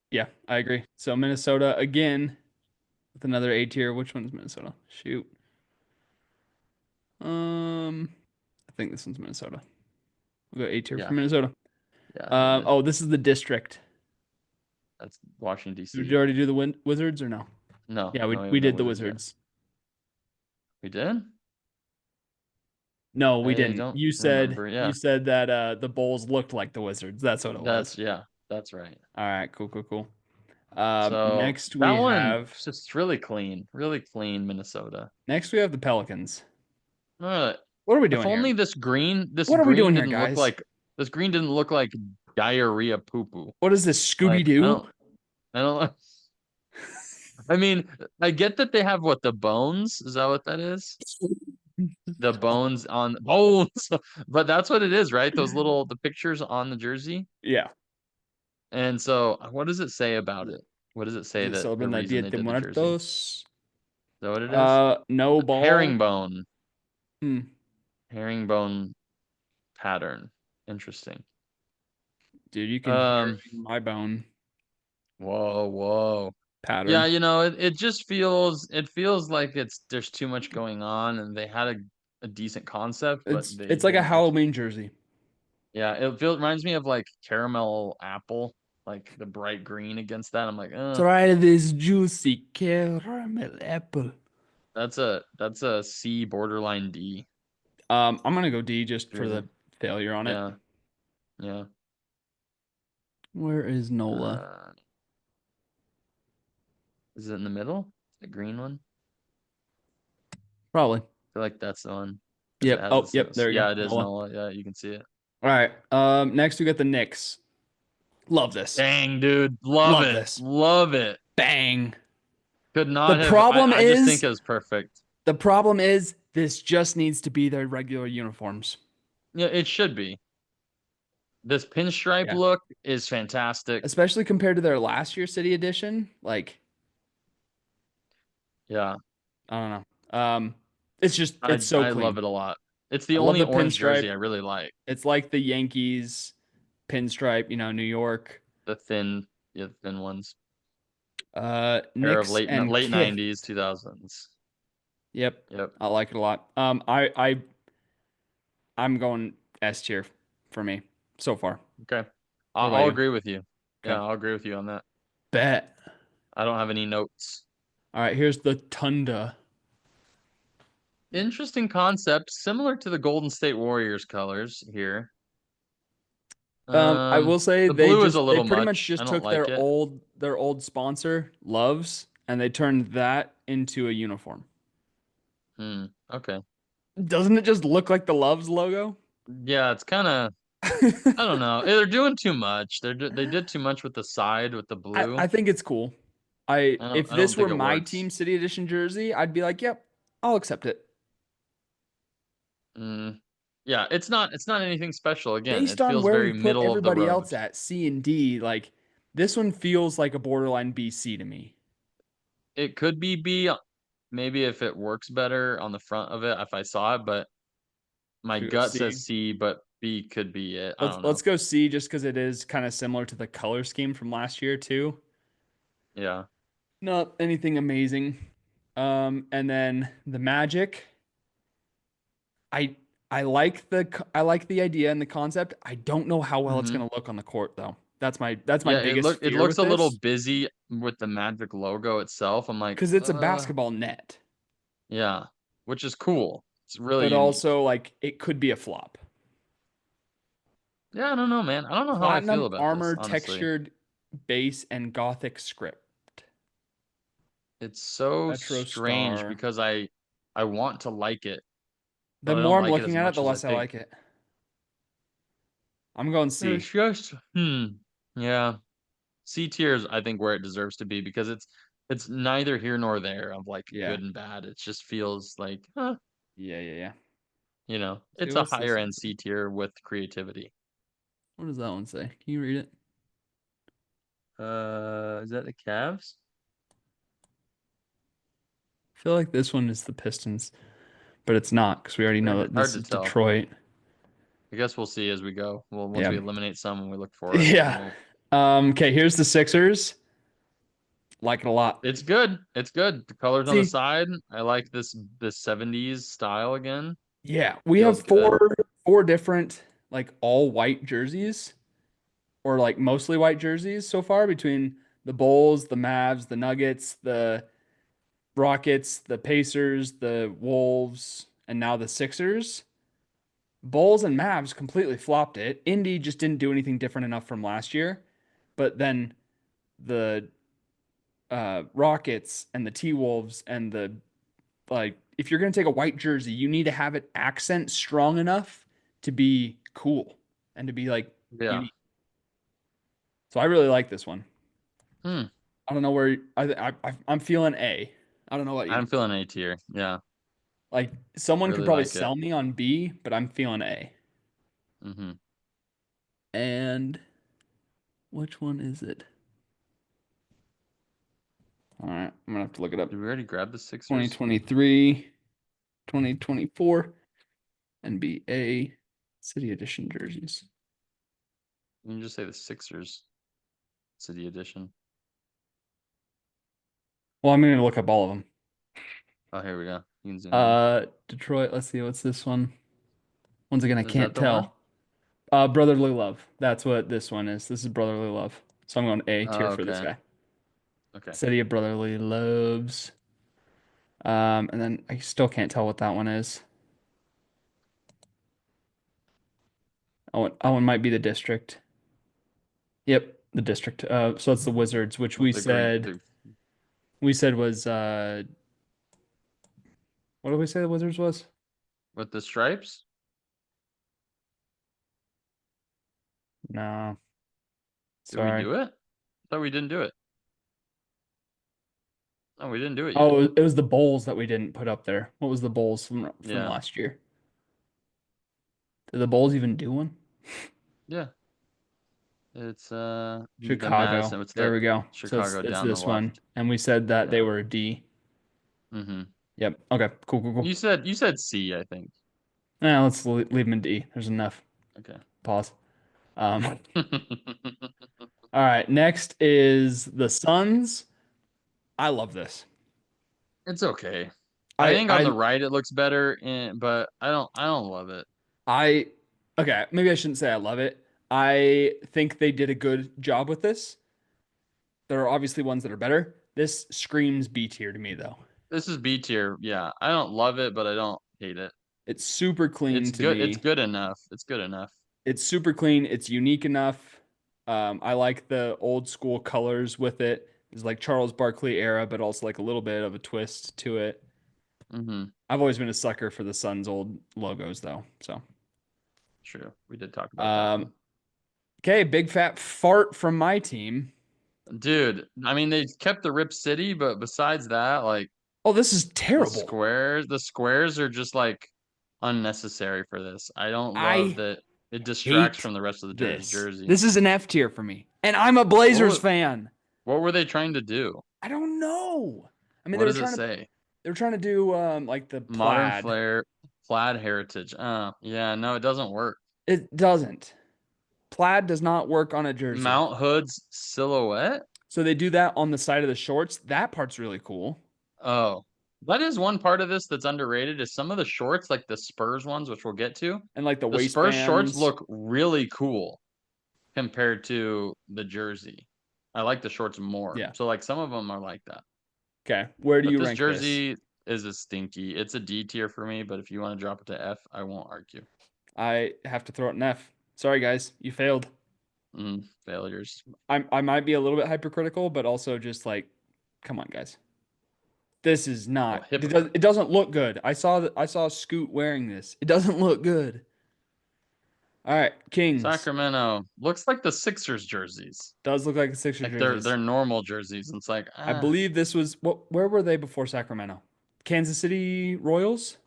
yeah, I agree. So Minnesota again with another A tier. Which one's Minnesota? Shoot. Um, I think this one's Minnesota. We'll go A tier for Yeah, Minnesota. yeah, it is. Oh, this is the district. That's Washington Did D.C. you already do the Wizards or no? No, Yeah, we no, we we haven't done did the Wizards yet. Wizards. We did? No, we I didn't. don't You said remember. you Yeah, said that the Bulls looked like the Wizards. That's what it was. that's right. All right, cool, cool, cool. So Next that we one have is just really clean Minnesota. next we have the Pelicans. Uh, What are we if doing here? only this What are we green doing here, didn't look guys? like diarrhea poo poo. What is this, Scooby Like Doo? I don't. I mean, I get that they have what the bones. Is that what that is? The bones on bones, but that's what it is, right? Those little the pictures on the jersey. Yeah. And so, what does it say about it? What does it say Is it that the celebrating the reason Dia they de did the jersey? Is Muertos? that what it is? No ball. Herringbone, Hmm. herringbone pattern. Interesting. Dude, you can hear Um, my bone whoa. Yeah, pattern. it just it feels like there's too much going on, and they had a decent concept, but they It's like a didn't execute. Halloween jersey. Yeah, reminds me of like caramel apple, like the bright green against that. I'm like, Try this juicy caramel apple. that's a C borderline D. I'm gonna go D just for Jersey. the failure on it. Yeah, yeah. Where is Nola? Uh, is it in the middle? The green one? Probably. I feel like that's the one because it Yep. has Oh, yep. There we go. yeah, it is Nola. Nola. Yeah, you can see it. All right. Next we got the Knicks. Love this. Dang, dude, love Love it, this. love it. Bang. Could The not have. problem I just think is, it was perfect. the problem is this just needs to be their regular uniforms. Yeah, it should be. This pinstripe Yeah. look is fantastic. Especially compared to their last year city edition. Like, Yeah, I don't know. It's just I it's so I love clean. it a lot. It's the I love only the orange jersey pinstripe. I really like. It's like the Yankees pinstripe, New York. The thin, yeah, thin ones. Era of Knicks and late Kith. 90s, 2000s. Yep. Yep. I like it a lot. I'm going S tier for me so far. Okay. What about I'll you? agree with you. Okay. Yeah, I'll agree with you on that. Bet. I don't have any notes. All right, here's the Tunda. Interesting concept, similar to the Golden State Warriors colors here. I will say The blue is a they little pretty much much. I just don't took like it. their old sponsor, Loves, and they turned that into a uniform. Okay. Doesn't it just look like the Loves logo? Yeah, it's kind of. I don't know. They're doing too much. They did too much with the side with the blue. I think it's cool. If I don't this were think it my works. team city edition jersey, I'd be like, "Yep, I'll accept it." Mm, yeah, it's not anything special. Again, Based it on feels where very we've put middle of the everybody road. else at, C and D, like this one feels like a borderline BC to me. It could be B, maybe if it works better on the front of it, if I saw it, but my Should we go gut C. says C, but B could be it. I don't Let's know. go C just because it is kind of similar to the color scheme from last year too. Yeah. Not anything amazing. And then the Magic. I I like the idea and the concept. I don't know how well it's Hmm. gonna look on the court though. That's my Yeah, biggest it fear looks with a little this busy with the Magic logo itself. I'm like, because it's a basketball net, yeah, which is cool. It's really but unique. also like it could be a flop. Yeah, I don't know, man. I don't know how I feel Platinum about this, armor honestly. textured base and gothic script. It's so Retro strange star. because I want to like it, The but I more don't I'm like it looking as at it, much the as I less I think. like it. I'm going It's C. just yeah. C tier is I think where it deserves to be because it's neither here nor there of like Yeah. good and bad. It just feels like Yeah, yeah, yeah. Let's see, it's a what's higher this one end say? C tier with creativity. What does that one say? Can you read it? Is that the Cavs? I feel like this one is the Pistons, but it's not because we already know that Hard this to is tell. Detroit. I guess we'll see as we go. Well, once Yeah. we eliminate some and we look for it, Yeah. we'll Okay, here's the Sixers. Like it a lot. it's good. It's good. The colors on the See, side. I like this 70s style again. yeah, we have Feels good. four different like all white jerseys or like mostly white jerseys so far between the Bulls, the Mavs, the Nuggets, the Rockets, the Pacers, the Wolves, and now the Sixers. Bulls and Mavs completely flopped it. Indy just didn't do anything different enough from last year. But then the Rockets and the T Wolves and the like, if you're gonna take a white jersey, you need to have it accent strong enough to be cool and to be like Yeah. unique. So I really like this one. Hmm. I don't know where I'm feeling A. I don't know about you. I'm feeling A tier. Yeah. Like someone could Really probably like it. sell me on B, but I'm feeling A. Mm-hmm. And which one is it? All right, I'm gonna have to look it up. Did we already grab the Sixers? 2023, 2024, NBA City Edition jerseys. You can just say the Sixers City Edition. Well, I'm gonna look up all of them. Oh, here we go. You can zoom in. Detroit. Let's see. What's this one? Once again, I Is that can't the one? tell. Brotherly Love. That's what this one is. This is Brotherly Love. So I'm going A tier Oh, for this okay. guy. Okay. City of Brotherly Loves. And then I still can't tell what that one is. Oh, one might be the district. Yep, the district. So it's the Wizards, which With the green, the we said was what did we say the Wizards was? with the stripes? No, Did we sorry. do it? I thought we didn't do it. No, we didn't do it yet. Oh, it was the Bulls that we didn't put up there. What was the Bulls from Yeah. last year? Did the Bulls even do one? Yeah. It's the Chicago. Madison. It's There the we go. So Chicago it's down the this one. left. And we said that they Yeah. were a D. Mm-hmm. Yep. Okay. Cool, cool, cool. You said C, I think. Now let's leave them in D. There's enough. Okay. Pause. All right. Next is the Suns. I love this. It's okay. I I think on the I right it looks better, but I don't love it. I okay, maybe I shouldn't say I love it. I think they did a good job with this. There are obviously ones that are better. This screams B tier to me though. This is B tier. Yeah. I don't love it, but I don't hate it. It's super clean It's to good. It's me. good enough. It's good enough. It's super clean. It's unique enough. I like the old school colors with it. It's like Charles Barkley era, but also like a little bit of a twist to it. Mm-hmm. I've always been a sucker for the Suns' old logos though. So, True. We did talk about that um, one. okay, big fat fart from my team. Dude, I mean they kept the Rip City, but besides that, like Oh, this is terrible. the squares are just like unnecessary for this. I don't love I that it distracts hate from the rest of the this. jersey. This is an F tier for me. And I'm a What Blazers was, fan. what were they trying to do? I don't know. I mean, What does it say? they were trying to do like the Modern plaid. flair, plaid heritage. Yeah, no, it doesn't work. It doesn't. Plaid does not work on a jersey. Mount Hood's silhouette? So they do that on the side of the shorts. That part's really cool. Oh, that is one part of this that's underrated is some of the shorts, like the Spurs ones, which we'll get to. And like the The Spurs shorts waistbands. look really cool compared to the jersey. I like the shorts more. Yeah. So like some of them are like that. Okay. Where do But you this rank this? jersey is a stinky. It's a D tier for me, but if you want to drop it to F, I won't argue. I have to throw it an F. Sorry, guys, you failed. Failures. I might be a little bit hypercritical, but also just like, come on, guys. This is Oh, not. hypocrite. It doesn't look good. I saw Scoot wearing this. It doesn't look good. All right, Kings Sacramento looks like the Sixers jerseys, does look like the Sixers like they're jerseys. normal jerseys. And it's like, I believe this was what? Where were they before Sacramento? Kansas City Royals.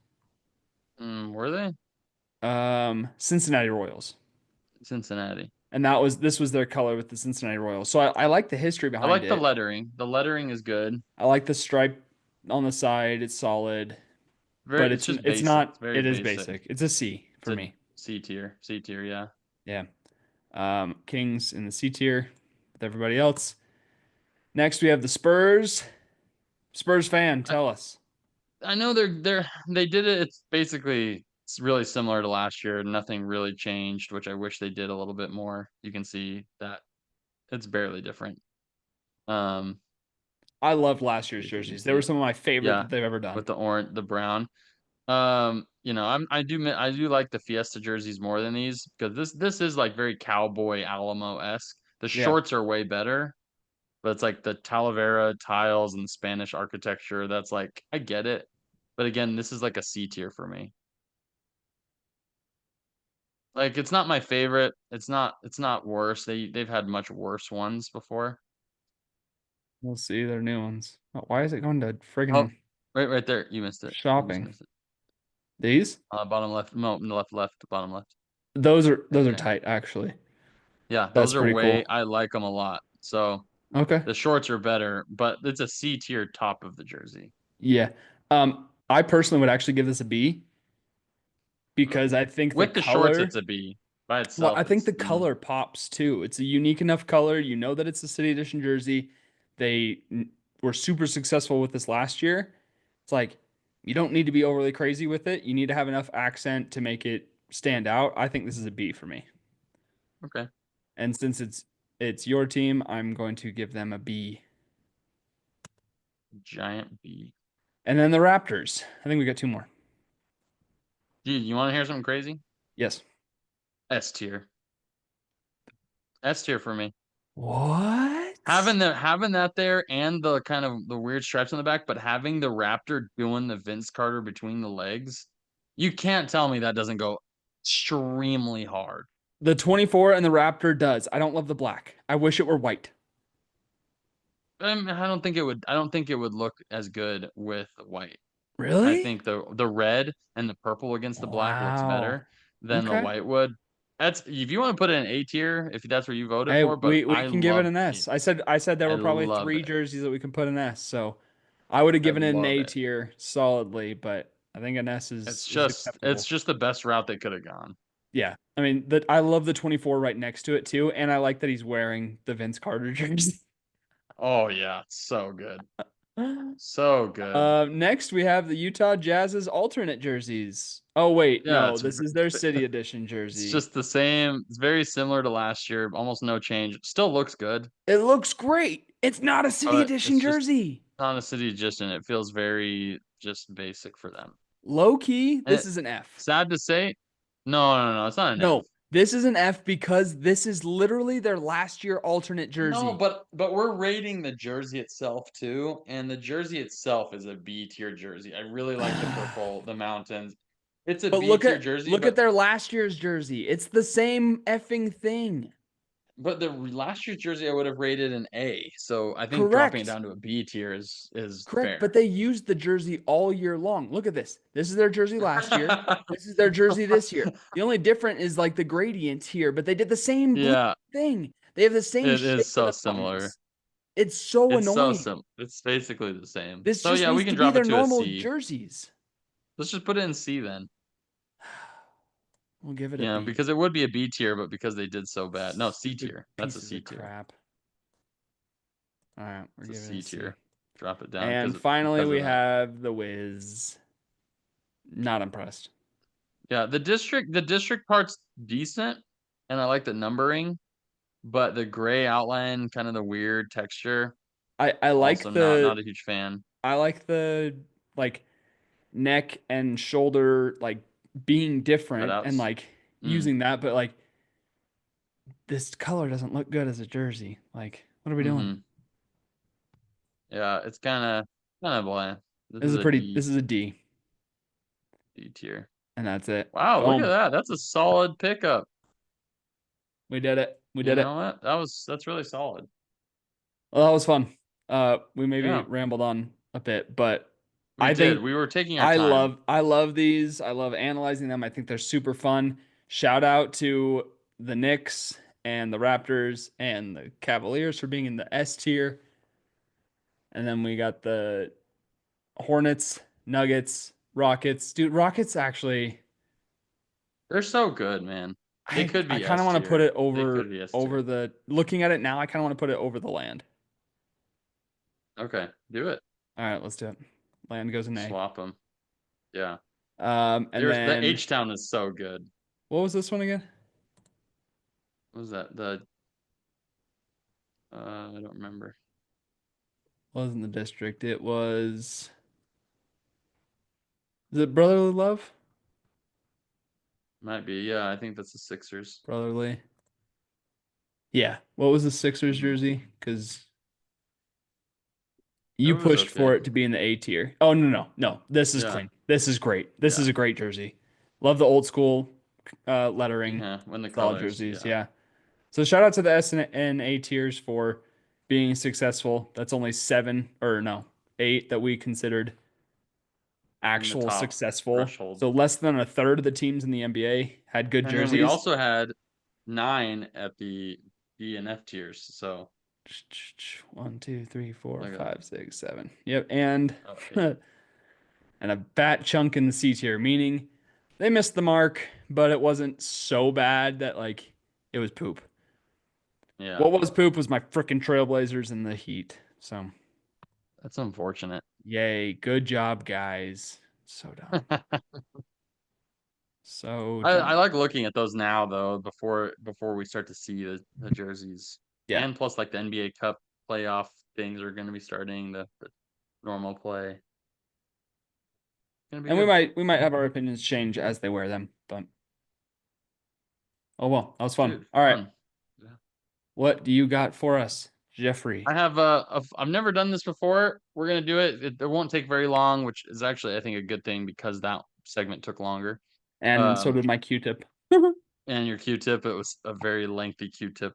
were they Cincinnati Royals. Cincinnati? And this was their color with the Cincinnati Royals. So I like the history I behind like the it. lettering. The lettering is good. I like the stripe on the side. It's solid, but Very, it's just it's basic. It's not. very It is basic. basic. It's a C It's for a me. C tier. C tier, yeah. Yeah. Kings in the C tier with everybody else. Next we have the Spurs. Spurs fan, I, tell us. I know they did it. It's really similar to last year. Nothing really changed, which I wish they did a little bit more. You can see that it's barely different. Um, I loved last year's jerseys. They were some of my favorite yeah, that they've ever done. with the orange, the brown. I do like the Fiesta jerseys more than these because this is like very cowboy Alamo-esque. The Yeah. shorts are way better, but it's like the Talavera tiles and Spanish architecture. That's like I get it, but again, this is like a C tier for me. Like it's not my favorite. It's not worse. They've had much worse ones before. We'll see their new ones. Oh, why is it going to Oh, friggin' right there. You missed it. You just shopping? missed it. These? Bottom left. No, left, bottom left. Those Right are there. tight, actually. Yeah, That's those are pretty way. cool. I like them a lot. So Okay. the shorts are better, but it's a C tier top of the jersey. Yeah. I personally would actually give this a B because I think the With the shorts, it's color, a B. By well, itself, I think it's the color pops too. It's a unique enough color. You know that it's a City Edition jersey. They were super successful with this last year. It's like you don't need to be overly crazy with it. You need to have enough accent to make it stand out. I think this is a B for me. okay. And since it's your team, I'm going to give them a B. Giant B. And then the Raptors. I think we got two more. Dude, you want to hear something crazy? Yes. S tier. S tier for me. What? Having that there and the kind of the weird stripes on the back, but having the Raptor doing the Vince Carter between the legs, you can't tell me that doesn't go extremely hard. The 24 and the Raptor does. I don't love the black. I wish it were white. I don't think it would. I don't think it would look as good with white. I Really? think the red and the purple against the black looks Wow. better than the Okay. white would. That's if you want to put it in A tier, if that's what you voted Hey, for. But we can give it an S. I said there I were probably love three it. jerseys that we can put an S. So I would have I given it an love A it. tier solidly, but I think an S is It's acceptable. just the best route they could have gone. Yeah. I mean, that I love the 24 right next to it too, and I like that he's wearing the Vince Carter jersey. Oh yeah, so good. So good. Next we have the Utah Jazz's alternate jerseys. Oh wait, Yeah, no, this is their city edition it's jersey. just the same. It's very similar to last year, almost no change. Still looks good, It looks great. It's not a city but edition it's just jersey. not a city edition. It feels very just basic for them. Low key, And this is an F. sad to say, no, it's not an F. No, this is an F because this is literally their last year alternate No, jersey. but we're rating the jersey itself too, and the jersey itself is a B tier jersey. I really like the purple, the mountains. It's a But B tier jersey, look at their last year's jersey. It's the same effing thing. but the last year's jersey I would have rated an A. So I think dropping it Correct. down to a B tier is Correct, but fair. they used the jersey all year long. Look at this. This is their jersey last year. This is their jersey this year. The only different is like the gradient here, but they did the same blue Yeah, thing. They have the same it is shape in so the similar. buttons. It's so It's so annoying. sim. It's basically the same. This So just yeah, we needs can to be drop their it to a normal C. jerseys. Let's just put it in C then. We'll give it a Yeah, B. because it would be a B tier, but because they did so bad. No, C Stupid tier. That's a pieces C of tier. crap. All right, we're It's a giving it C a C. tier. Drop it down And finally, of we that. have the Wiz. Not impressed. Yeah, the district part's decent, and I like the numbering, but the gray outline, kind of the weird texture, I also not a huge fan. I like the like neck and shoulder like being different and Cutouts. like Mm. using that, but like this color doesn't look good as a jersey. Like, what are we doing? Mm-hmm. Yeah, it's kind of bland. This This is is a a pretty, this is a D, D tier. and that's it. Wow, look at Boom. that. That's a solid pickup. We did it. We You did know it. what? That's really solid. Well, that was fun. We maybe Yeah, rambled on a bit, but we I did. think We were taking our time. I love these. I love analyzing them. I think they're super fun. Shout out to the Knicks and the Raptors and the Cavaliers for being in the S tier. And then we got the Hornets, Nuggets, Rockets. Dude, Rockets actually They're so good, man. They could I be kind of S want to put tier. it They could be S over tier. the looking at it now, I kind of want to put it over the land. Okay, do it. All right, let's do it. Land goes in A. Swap them. Yeah. And There's the then H Town is so good. what was this one again? What was that? The I don't remember. Wasn't the district. It was the Brotherly Love? Might be. Yeah, I think that's the Sixers. Brotherly. Yeah. What was the Sixers Hmm. jersey? Because It you was pushed for okay. it to be in the A tier. Oh no. This is Yeah, clean. This is great. This yeah, is a great jersey. Love the old school lettering yeah. When the style colors, jerseys. yeah. Yeah. So shout out to the S and A tiers for being successful. That's only seven or no, eight that we considered In the actual top successful. threshold. So less than a third of the teams in the NBA had good And then we jerseys. also had 9 at the D and F tiers. So One, two, three, four, look at that. five, six, seven. Yep, and Oh, 8. and a fat chunk in the C tier, meaning they missed the mark, but it wasn't so bad that like it was poop. Yeah, What was poop was my freaking Trailblazers in the Heat. So that's unfortunate. yay, good job, guys. So dumb, so I dumb. like looking at those now though, before we start to see the jerseys. Yeah, And plus like the NBA Cup playoff things are gonna be starting, the normal play. It's gonna be and good. we might have our opinions change as they wear them, but oh well, that was fun. Dude, All right, fun. Yeah. what do you got for us, Jeffrey? I have I've never done this before. We're gonna do it. It won't take very long, which is actually I think a good thing because that segment took longer. And so Um, did my Q-tip. and your Q-tip, it was a very lengthy Q-tip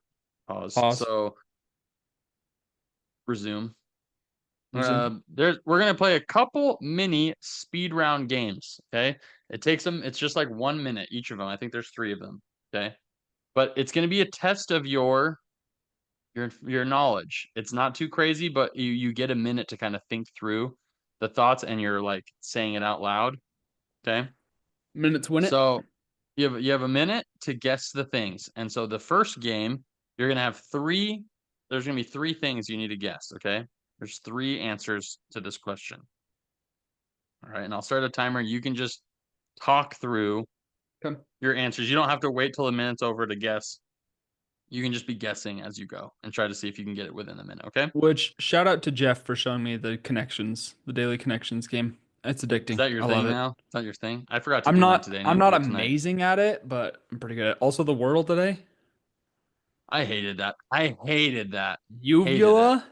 pause. Pause. So resume. Resume. We're gonna play a couple mini speed round games. Okay, it takes them. It's just like 1 minute each of them. I think there's 3 of them. Okay, but it's gonna be a test of your knowledge. It's not too crazy, but you get a minute to kind of think through the thoughts, and you're like saying it out loud. Okay, Minutes win it. so you have a minute to guess the things, and so the first game you're gonna have 3. There's gonna be 3 things you need to guess. Okay, there's 3 answers to this question. All right, and I'll start a timer. You can just talk through Okay. your answers. You don't have to wait till the minute's over to guess. You can just be guessing as you go and try to see if you can get it within a minute. Okay. Which shout out to Jeff for showing me the connections, the daily connections game. It's Is addicting. that your I love thing it. now? Is that your thing? I forgot to do mine today, and I'm I'm gonna not do it tonight. amazing at it, but I'm pretty good at it. Also the Wordle today. I hated that. I hated that. Hated it. Uvula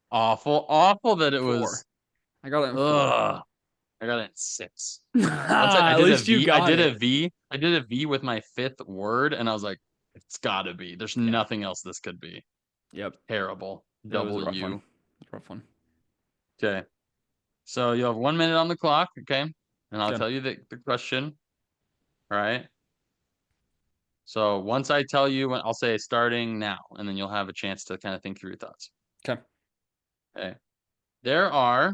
Awful. Awful that it four. was. I got it in four. Ugh. I got it at 6. Once I At did a least you V, I got did a it. V. I did a V with my 5th word, and I was like, it's gotta be. There's Yeah. nothing else this could be. Yep. Terrible. It was a rough one. W. It was a rough one. Okay. So you'll have 1 minute on the clock, okay? And I'll Okay. tell you the question. All right. So once I tell you, I'll say starting now, and then you'll have a chance to kind of think through your thoughts. Okay. Okay. There are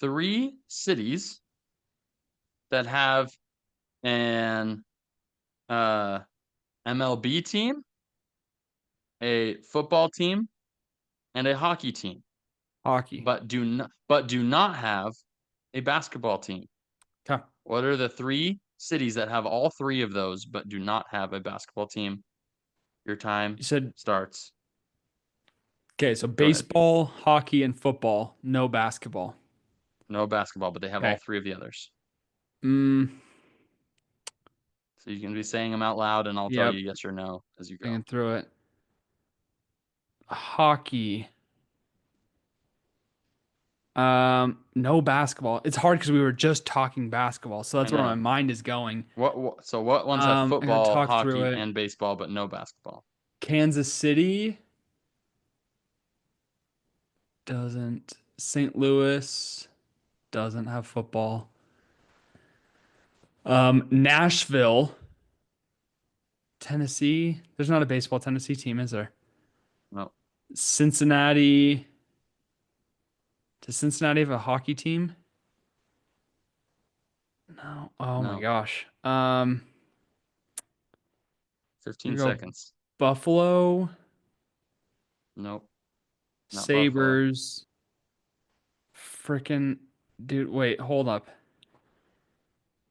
3 cities that have an MLB team, a football team, and a hockey team, Hockey. but do not have a basketball team. Okay. What are the 3 cities that have all 3 of those but do not have a basketball team? Your time You said starts. okay, so Go ahead. baseball, hockey, and football. No basketball. No basketball, but they have all Okay. 3 of the others. Mm, So you can be saying them out loud, and I'll tell Yep. you yes or no as you go. Thinking through it. Hockey. No basketball. It's hard because we were just talking basketball, so I that's where my know. mind is going. So what ones have I gotta football, talk through hockey, it. and baseball, but no basketball? Kansas City doesn't. St. Louis doesn't have football. Nashville, Tennessee. There's not a baseball Tennessee team, is there? No, Cincinnati. Does Cincinnati have a hockey team? No. Oh my no. gosh. 15 We go seconds. Buffalo, Nope, not Buffalo. Sabres, freaking dude, wait, hold up.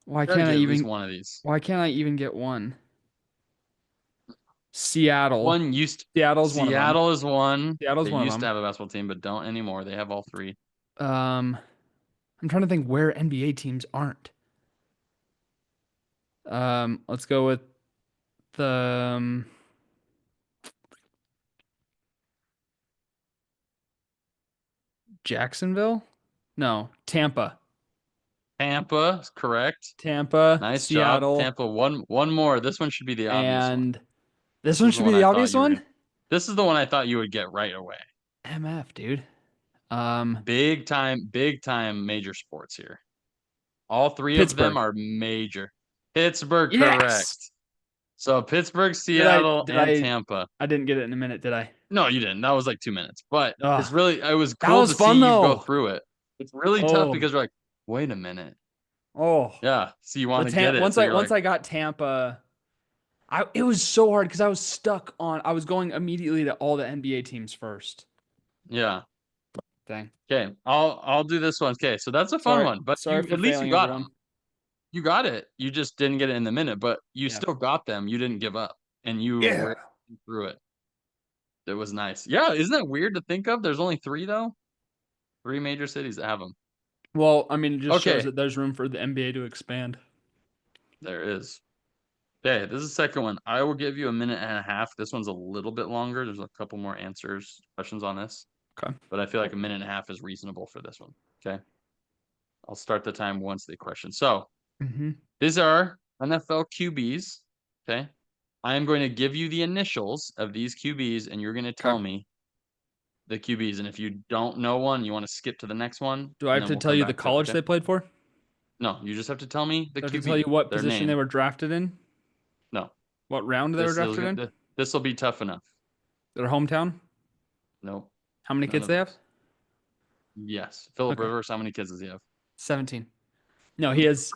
Why Gotta can't I get at least even one of these. why can't I even get one? Seattle. One used Seattle's one of them. Seattle is one. Seattle's They one of used to them. have a basketball team, but don't anymore. They have all three. Um, I'm trying to think where NBA teams aren't. Let's go with the Jacksonville? No, Tampa. Tampa is correct. Tampa, Nice job, Seattle, Tampa. One more. This one should be the obvious one. and this This one is the should be one the I thought obvious you were one. gonna. This is the one I thought you would get right away. MF, dude. Big time major sports here. All three of them Pittsburgh. are major. Pittsburgh, Yes. correct. So Pittsburgh, Did I Seattle, did and I Tampa. I didn't get it in a minute, did I? No, you didn't. That was like 2 minutes. But Ugh. it was That cool was to see fun you go though. through it. It's really tough Oh. because you're like, wait a minute. Oh. Yeah. So you The want to get Tam it. So you're once like, I got Tampa, it was so hard because I was going immediately to all the NBA teams first. yeah. Dang. Okay. I'll do this one. Okay. So that's a fun Sorry. one. But Sorry you for at least you failing got them. everyone. You got it. You just didn't get it in the minute, but you Yeah. still got them. You didn't give up. And you Yeah. were through it. It was nice. Yeah, isn't that weird to think of? There's only three though. Three major cities that have them. Well, I mean, it just shows Okay, that there's room for the NBA to expand. there is. Okay, this is the second one. I will give you a minute and a half. This one's a little bit longer. There's a couple more questions on this, Okay. but I feel like a minute and a half is reasonable for this one. Okay, I'll start the time once the question. So Mm-hmm. these are NFL QBs. Okay, I am going to give you the initials of these QBs, and you're going to tell Okay. me the QBs. And if you don't know one, you want to skip to the next one, Do I and have then to we'll tell come you the back to it. college Okay. they played for? Do No, you just have to tell me the I have to tell you QB, what their position they name. were drafted in? No, What round they were drafted in? this will be tough enough. Their hometown? No, How many none kids of they have? those. Yes, Philip Okay. Rivers. How many kids does he have? 17. No, he has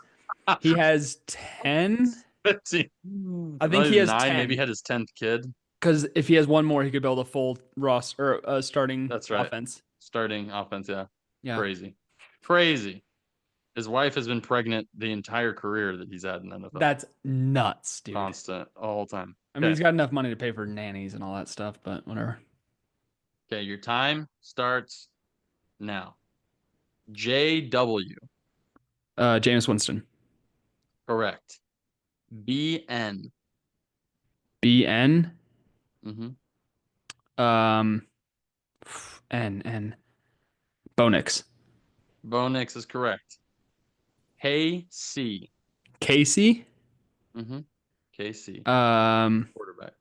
10. 15. I Well, think he he's has nine. Maybe 10 he had his 10th kid. because if he has one more, he could build a full roster or starting That's right. offense. Starting offense. Yeah, Yeah. crazy, crazy. His wife has been pregnant the entire career that he's had in the NFL. That's nuts, dude. Constant, all the time. I mean, Okay, he's got enough money to pay for nannies and all that stuff, but whatever. okay. Your time starts now. JW. James Winston. Correct. BN. BN. Mm-hmm. Um, N. Bonix. Bonix is correct. KC. Casey. Mm-hmm. KC. Um, Quarterback.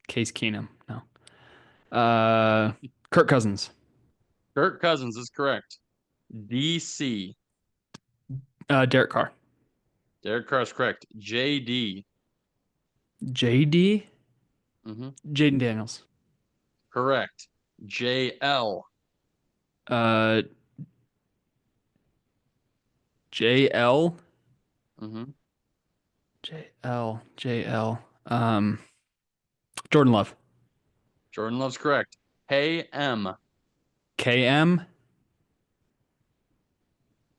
Case Keenum. No. Kirk Cousins. Kirk Cousins is correct. DC. Derek Carr. Derek Carr is correct. JD. JD. Mm-hmm. Jaden Daniels. Correct. JL. Uh, JL. Mm-hmm. JL. Jordan Love. Jordan Love's correct. KM. KM.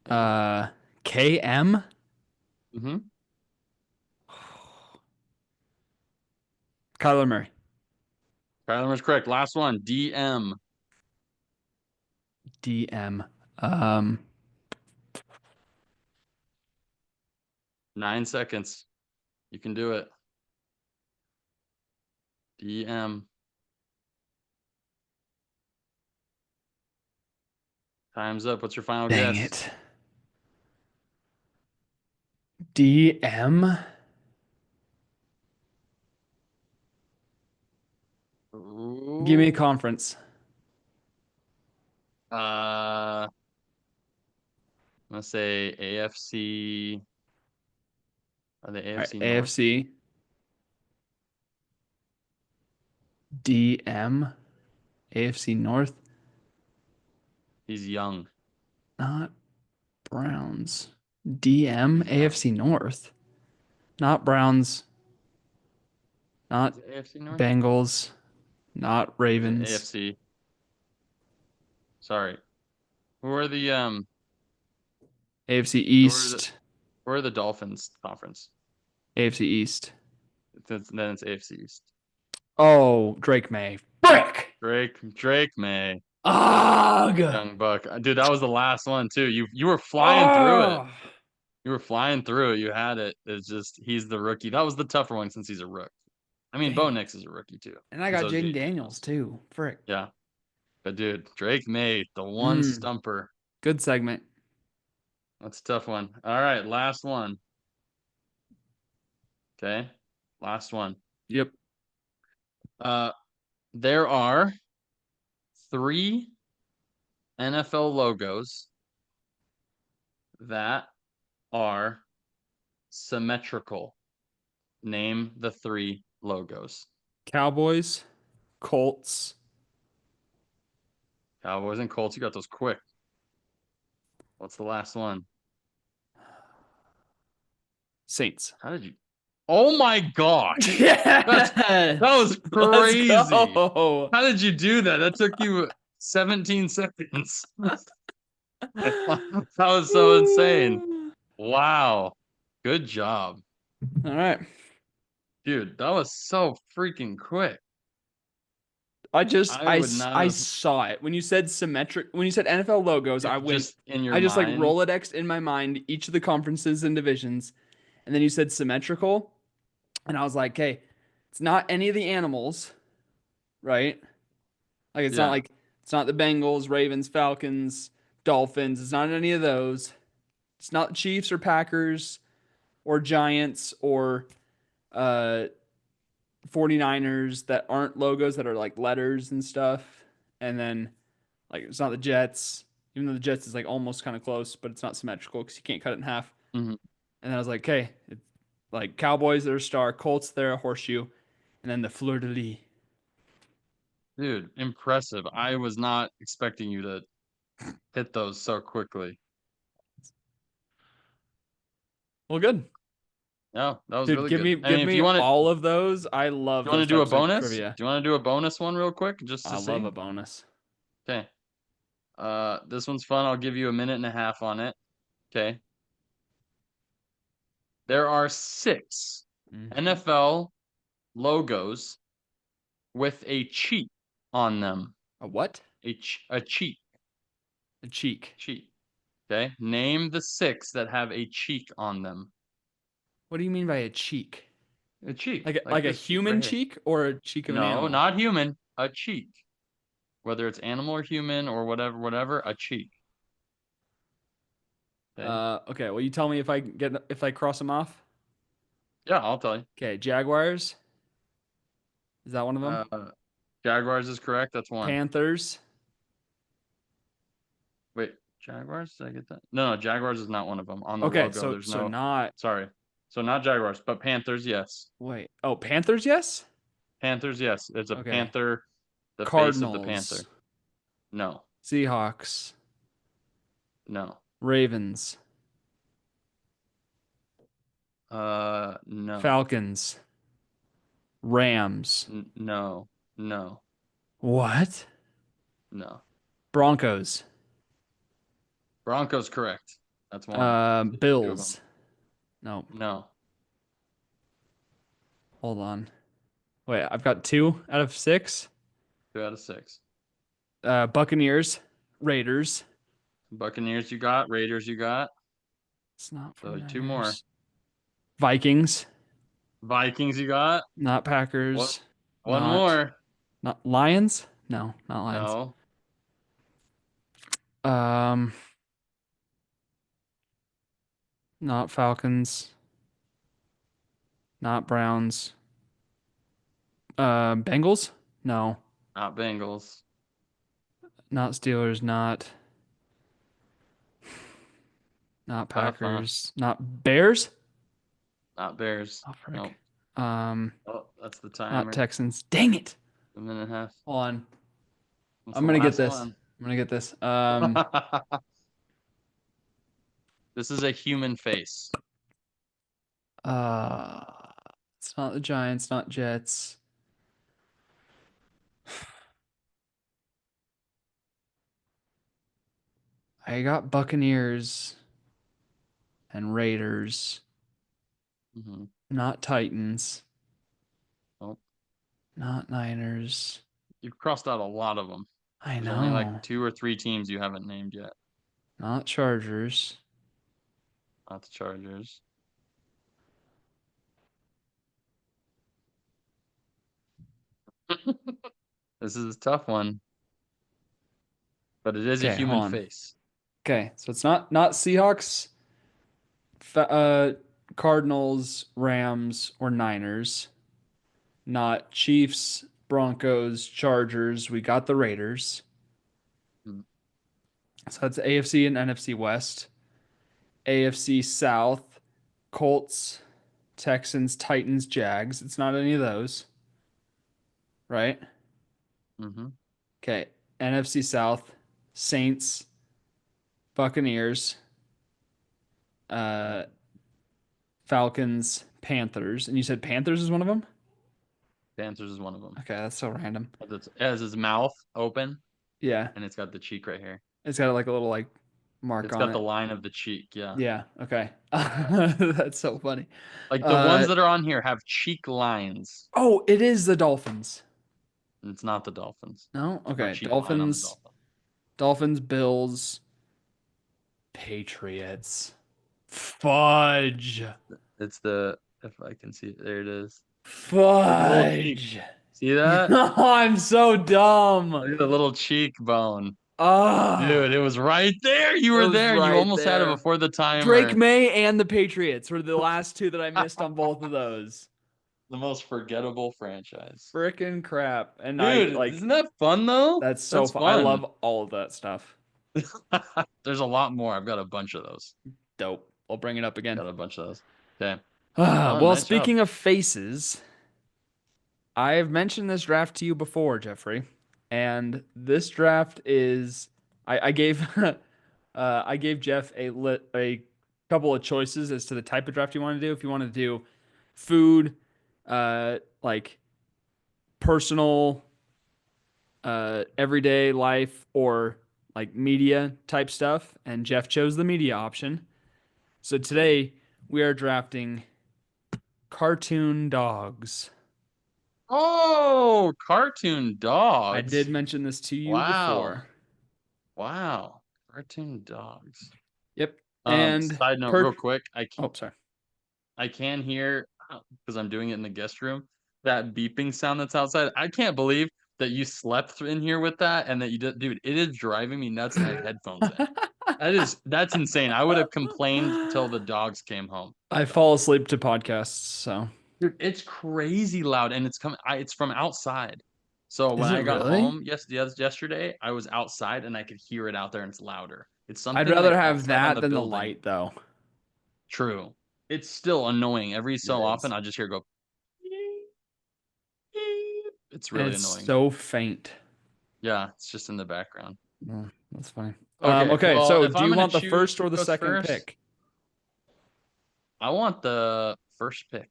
Yeah. KM. Mm-hmm. Kyler Murray. Kyler Murray's correct. Last one. DM. DM. Um, 9 seconds. You can do it. DM. Time's up. What's your final Dang guess? it. DM. Give me a Ooh. conference. I'm gonna say AFC. Are they All right, AFC North? AFC. DM. AFC North. He's young. Not Browns. DM. He's young. AFC North. Not Browns. Is Not it AFC North? Bengals. Not Is it Ravens. AFC? Sorry. Who are the AFC who are the East. who are the Dolphins conference? AFC East. Then it's AFC East. Oh, Drake May. Brick! Drake May. Ugh! Young Buck. Dude, that was the last one too. You were flying through it. Oh! You were flying through it. You had it. It's just he's the rookie. That was the tougher one since he's a rook. I mean, Bo Dang. Nix is a rookie too. And I And got so is Jaden JJ Daniels Daniels. too. Frick. Yeah. But dude, Drake May, the one Mm. stumper. Good segment. That's a tough one. All right, last one. Okay. Last one. Yep. Uh there are 3 NFL logos that are symmetrical. Name the 3 logos. Cowboys, Colts, Cowboys and Colts, you got those quick. What's the last one? Saints. How did you? Oh my gosh. That Yes. was Let's crazy. go. How did you do that? That took you 17 seconds. That was so insane. Wow. Good job. All right. Dude, that was so freaking quick. I just I I would s- not I have saw it when you said symmetric when you said NFL logos. I went just in your I just like mind. Rolodex in my mind each of the conferences and divisions, and then you said symmetrical, and I was like, okay, it's not any of the animals, right? Like Yeah. it's not the Bengals, Ravens, Falcons, Dolphins. It's not any of those. It's not Chiefs or Packers or Giants or uh 49ers that aren't logos that are like letters and stuff. And then like it's not the Jets, even though the Jets is like almost kind of close, but it's not symmetrical because you can't cut it in half. Mhm. And then I was like, okay, it's like Cowboys, they're a star, Colts, they're a horseshoe, and then the fleur de lis. Dude, impressive. I was not expecting you to hit those so quickly. Well, good. Yeah, that was Dude, really good. I give mean, if me all of those. I love you want to those do a types of bonus? Do trivia. you want to do a bonus one real quick just to I love see? a bonus. Okay. This one's fun. I'll give you a minute and a half on it. Okay. There are 6 Mm-hmm. NFL logos with a cheat on them. A what? A cheat. A cheek. Cheat. Okay. Name the 6 that have a cheek on them. What do you mean by a cheek? A cheek, Like like a this cheek right human here. cheek or a cheek of an No, animal? not human. A cheek. Whether it's animal or human or whatever, a cheek. Okay. Okay. Well, you tell me if I cross them off. Yeah, I'll tell you. Okay, Jaguars. Is that one of them? Uh, Jaguars is correct. That's one. Panthers. Wait, Jaguars? Did I get that? No, Jaguars is not one of them. On the Okay, logo, there's so no. not Sorry. So not Jaguars, but Panthers, yes. wait. Oh, Panthers, yes? Panthers, yes. It's a Okay. panther, the face of the Cardinals, panther. No, Seahawks, no, Ravens, no, Falcons, Rams. no, no, What? no. Broncos. Broncos, correct. That's one. So 2 of them. Bills. No, No. hold on. Wait, I've got 2 out of 6. 2 out of 6. Buccaneers, Raiders. Buccaneers, you got. Raiders, you got. It's not So 2 more. 49ers. Vikings. Vikings, you got Not one. Packers. One Not more. not Lions? No, not Lions. No, Um, not Falcons. Not Browns. Bengals? No. not Bengals. Not Steelers, not Tough, huh? Packers, not Bears? Not Bears. Oh frick. Nope. Um, Oh, that's the not timer. Texans. Dang it. A minute and a half. Hold on. That's I'm the gonna get last this. one. I'm gonna get this. This is a human face. Uh it's not the Giants, not Jets. I got Buccaneers and Raiders, Hmm. not Titans, Well, not Niners. you've crossed out a lot of them. I There's only like know. two or three teams you haven't named yet. Not Chargers. Not the Chargers. This is a tough one, but it is a Okay, hold human on. face. Okay, so it's not Seahawks, fa Cardinals, Rams, or Niners. Not Chiefs, Broncos, Chargers. We got the Raiders. Mm. So that's AFC and NFC West. AFC South, Colts, Texans, Titans, Jags. It's not any of those, right? Mm-hmm. Okay. NFC South, Saints, Buccaneers, uh, Falcons, Panthers. And you said Panthers is one of them? Panthers is one of them. Okay, that's so random. It has his mouth open Yeah. and it's got the cheek right here. It's got like a little like mark It's on got the it. line of the cheek. Yeah. Yeah, okay. That's so funny. Like the ones Uh that are on here have cheek lines. oh, it is the Dolphins. And it's not the Dolphins. No? There's no Okay. cheek line on the Dolphins, Dolphins. Dolphins, Bills, Patriots. Fudge. It's the, if I can see it, there it is. Look at the little cheek. Fudge. See that? I'm so dumb. Look at the little cheekbone. Dude, Ah, it was right there. You it were was there. You right almost had it there. before the Drake timer. May and the Patriots were the last two that I missed on both of those. The most forgettable franchise. Frickin' crap. And I Dude, like isn't that fun though? that's so That's fun. I fun. love all of that stuff. There's a lot more. I've got a bunch of those. Dope. I'll bring it up again. Got a bunch of those. Okay. Fun. Well, Nice job. speaking of faces, I've mentioned this draft to you before, Jeffrey, and this draft is I gave I gave Jeff a couple of choices as to the type of draft you want to do. If you want to do food, like personal, everyday life, or like media type stuff, and Jeff chose the media option. So today we are drafting cartoon dogs. Oh, cartoon I did dogs. mention this to you Wow. before. Wow. Cartoon dogs. Yep. And Side note, per real quick, oh, sorry. I can hear because I'm doing it in the guest room that beeping sound that's outside. I can't believe that you slept in here with that and that you did, dude. It is driving me nuts, and I have headphones in. That's insane. I would have complained till the dogs came home. I fall asleep to podcasts, so Dude, it's crazy loud, and it's coming. It's from outside. So when is it I got really? home yesterday, I was outside and I could hear it out there, and it's louder. It's I'd something rather like have outside on that the than the building. light though. True. It's still annoying. Every It so often, is. I just hear it go. It's And really it's annoying. so faint. Yeah, it's just in the background. Oh, that's funny. Okay, Okay, well, so if do I'm you gonna want the choose first who or the goes second first, pick? I want the first pick.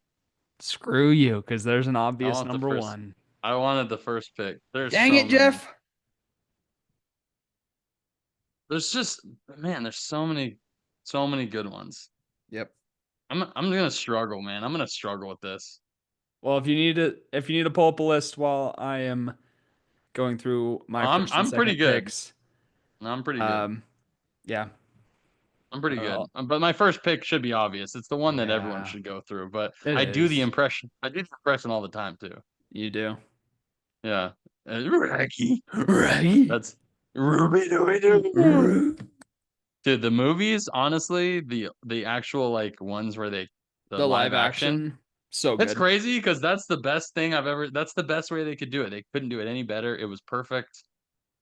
Screw you, because there's an I obvious want the number first. one. I wanted the first pick. There's Dang so it, many. Jeff. There's just man, there's so many good ones. Yep. I'm gonna struggle, man. I'm gonna struggle with this. Well, if you need to pull up a list while I am going through my first and I'm pretty second good. picks, I'm pretty good. um, yeah. I'm pretty Uh, good. But my first pick should be obvious. It's the one that everyone yeah, should go through. But it I do the is. impression. I do the impression all the time too. You do. Yeah. Raggy. Right. That's Ruby Dooby Doo. Dude, the movies, honestly, the actual like ones where the The live live action, action, so it's good. crazy because that's the best thing I've ever. That's the best way they could do it. They couldn't do it any better. It was perfect.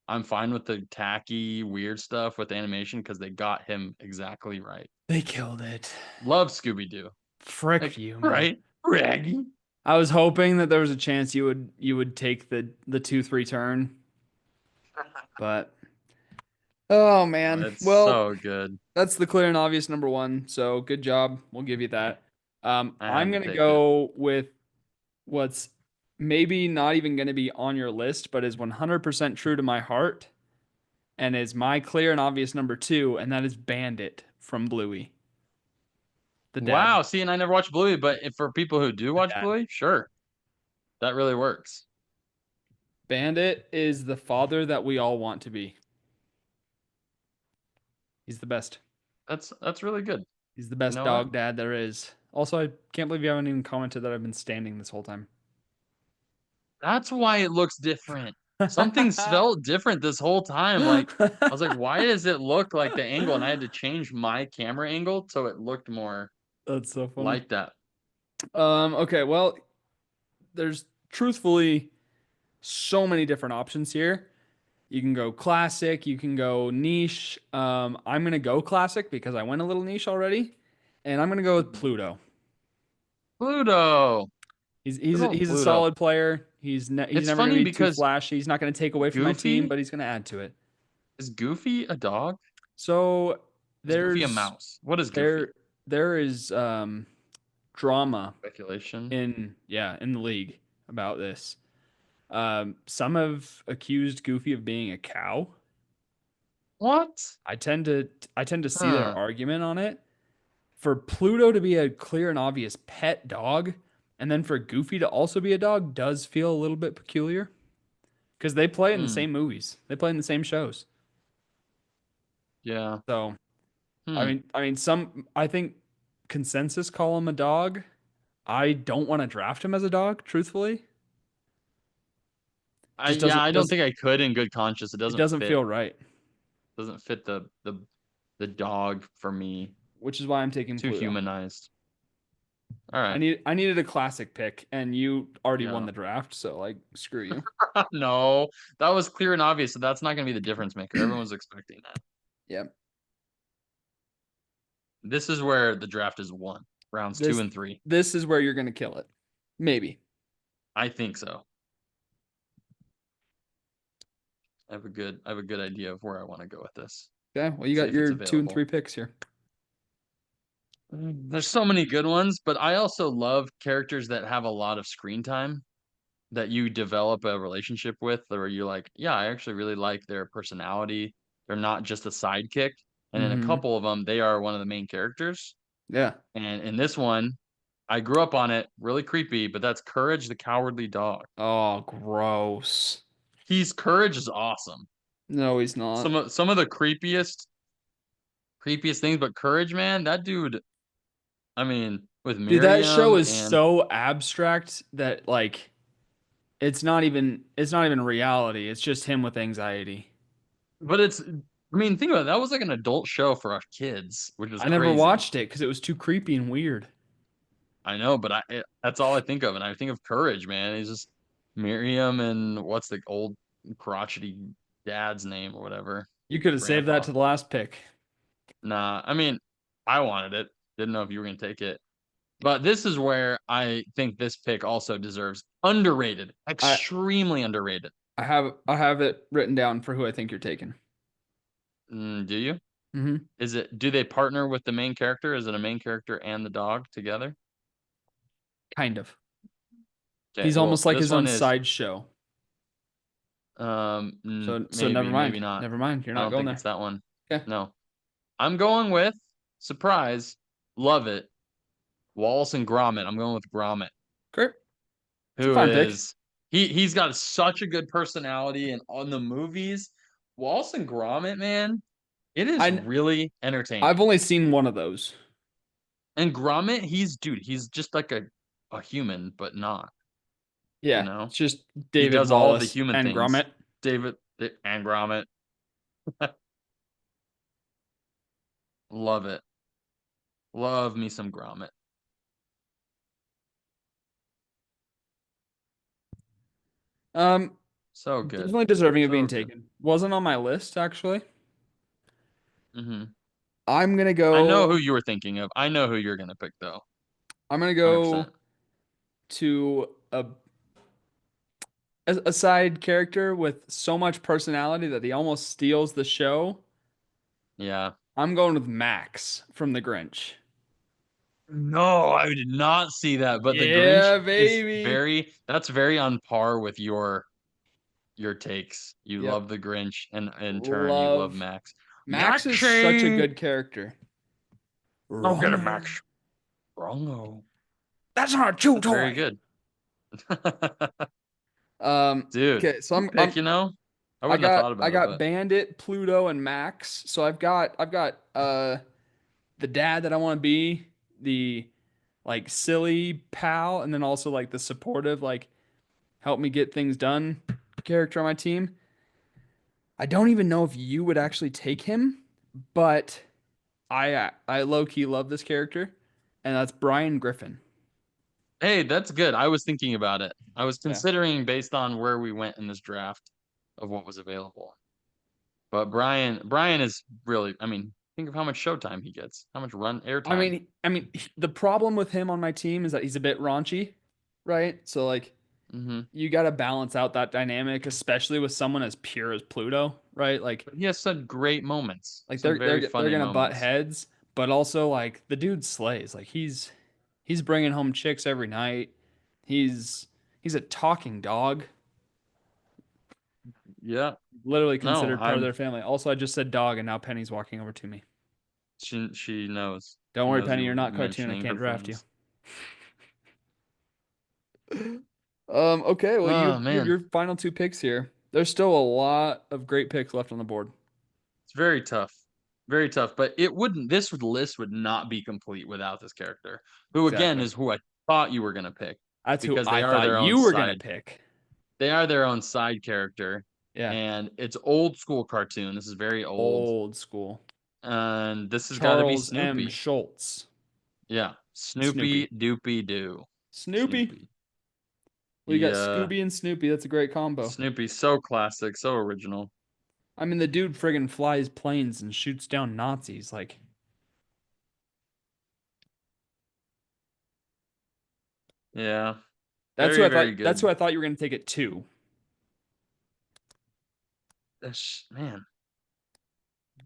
I'm fine with the tacky, weird stuff with animation because they got him exactly right. They killed it. Love Scooby Doo. Frick Like, you, man. right? Raggy. I was hoping that there was a chance you would take the 2-3 turn, but oh man. It's Well, so good. that's the clear and obvious number one. So good job. We'll give you that. I I'm had to gonna take it. go with what's maybe not even gonna be on your list, but is 100% true to my heart and is my clear and obvious number two, and that is Bandit from Bluey, the dad. Wow. See, and I never watched Bluey, but if for people who do The watch dad. Bluey, sure, that really works. Bandit is the father that we all want to be. He's the best. That's really good. He's the You best know what? dog dad there is. Also, I can't believe you haven't even commented that I've been standing this whole time. That's why it looks different. Something's felt different this whole time. Like I was like, why does it look like the angle? And I had to change my camera angle so it looked more That's so funny. like that. Okay, well, there's truthfully so many different options here. You can go classic, you can go niche. I'm gonna go classic because I went a little niche already, and I'm gonna go with Mhm. Pluto. Pluto. He's Good he's old he's a Pluto. solid player. He's It's never gonna funny be too because flashy. He's not gonna take away from my team, Goofy but he's gonna add to it. is Goofy a dog? So Is Goofy a there's mouse? What is Goofy? there there is drama Speculation. in the league about this. Some have accused Goofy of being a cow. What? I tend to see their Huh. argument on it. For Pluto to be a clear and obvious pet dog, and then for Goofy to also be a dog does feel a little bit peculiar because they play in the Hmm. same movies. They play in the same shows. Yeah. So, I Hmm. mean, I mean, I think consensus call him a dog. I don't want to draft him as a dog, truthfully. I Just yeah, I don't doesn't think I could in good conscience. It it doesn't feel right, doesn't fit the dog for me. which is why I'm taking Too Pluto. humanized. All I right. need I needed a classic pick, and you already won Yeah. the draft, so like screw you. No, that was clear and obvious. So that's not going to be the difference maker. Everyone was expecting that. Yeah. This is where the draft is won. Rounds two This and three. this is where you're gonna kill it. Maybe. I think so. I have a good idea of where I want to go with this. Okay. Well, you See got if it's your two and available. three picks here. There's so many good ones, but I also love characters that have a lot of screen time that you develop a relationship with, where you're like, yeah, I actually really like their personality. They're not just a sidekick. And in a Mm-hmm. couple of them, they are one of the main characters. Yeah. And in this one, I grew up on it, really creepy, but that's Courage the Cowardly Dog. Oh, gross. He's Courage is awesome. No, he's not. Some of the creepiest things, but Courage, man, that dude, I mean, with Dude, that show Miriam is and so abstract that like it's not even reality. It's just him with anxiety. but it's I mean, think about it. That was like an adult show for our kids, which was I never crazy. watched it because it was too creepy and weird. I know, but that's all I think of, and I think of Courage, man. He's just Miriam and what's the old crotchety dad's name or whatever, You could have saved that Grandpa. to the last pick. Nah, I mean, I wanted it. Didn't know if you were gonna take it, but this is where I think this pick also deserves underrated, I extremely underrated. I have it written down for who I think you're taking. Do you? Mm-hmm. Do they partner with the main character? Is it a main character and the dog together? Kind of. Okay, He's well, almost like this his one own is side show. So never maybe, mind. maybe not. Never mind. You're I not don't going think it's there. that one. Okay. No. I'm going with surprise, love it, Wallace and Gromit. I'm going with Gromit, Great. It's a who fine pick. is he's got such a good personality and on the movies. Wallace and Gromit, man. It is I really I've entertaining. only seen one of those. And Gromit, he's just like a human, but not, you Yeah, know? it's just He David does all of the Wallace human and things. Gromit. David and Gromit. Love it. Love me some Gromit. Um, So good. Definitely deserving of being So good. taken. Wasn't on my list actually. Hmm. I'm gonna I know who go. you were thinking of. I know who you're gonna pick though. I'm gonna 100%. go to a side character with so much personality that he almost steals the show. Yeah. I'm going with Max from The Grinch. No, I did not see that, but the Grinch Yeah, is baby. that's very on par with your takes. You Yep. love the Grinch, and in turn, you love Love. Max. Max is such a Maxie! good character. Go get it, Wrong. Max. Wrongo. That's not a chew That's very toy. good. Dude, Okay, so good pick, you know? I wouldn't have thought I about it, got but Bandit, Pluto, and Max. So I've got the dad that I want to be, the like silly pal, and then also like the supportive, like help me get things done character on my team. I don't even know if you would actually take him, but I low key love this character, and that's Brian Griffin. hey, that's good. I was thinking about it. I was Yeah. considering based on where we went in this draft of what was available. But Brian is really, I mean, think of how much showtime he gets, how much run airtime. The problem with him on my team is that he's a bit raunchy, right? So like Hmm. you got to balance out that dynamic, especially with someone as pure as Pluto, right? But he has some great moments, Like some very they're funny gonna butt moments. heads, but also like the dude slays. Like he's bringing home chicks every night. He's he's a talking dog, Yeah. literally No, considered part of their family. Also, I just said dog, and now Penny's walking over to me. she knows. Don't She worry, knows Penny, you you're were not cartoon. I mentioning can't her draft you. friends. Okay, well Oh you have man, your final two picks here. There's still a lot of great picks left on the board. it's very tough. Very tough, but it wouldn't this list would not be complete without this character, who again Exactly. is who I thought you were going to pick That's who because I thought you were gonna pick. they are their own side character, Yeah, and it's old school cartoon. This is very old, old school. and this has got to be Charles M. Snoopy. Schultz. Yeah, Snoopy. Snoopy Doopy Doo. Snoopy. Snoopy. We got Yeah, Scooby and Snoopy. That's a great combo. Snoopy's so classic, so original. I mean, the dude friggin' flies planes and shoots down Nazis. Like, Yeah, very very That's who good. I thought you were gonna take it to. Man,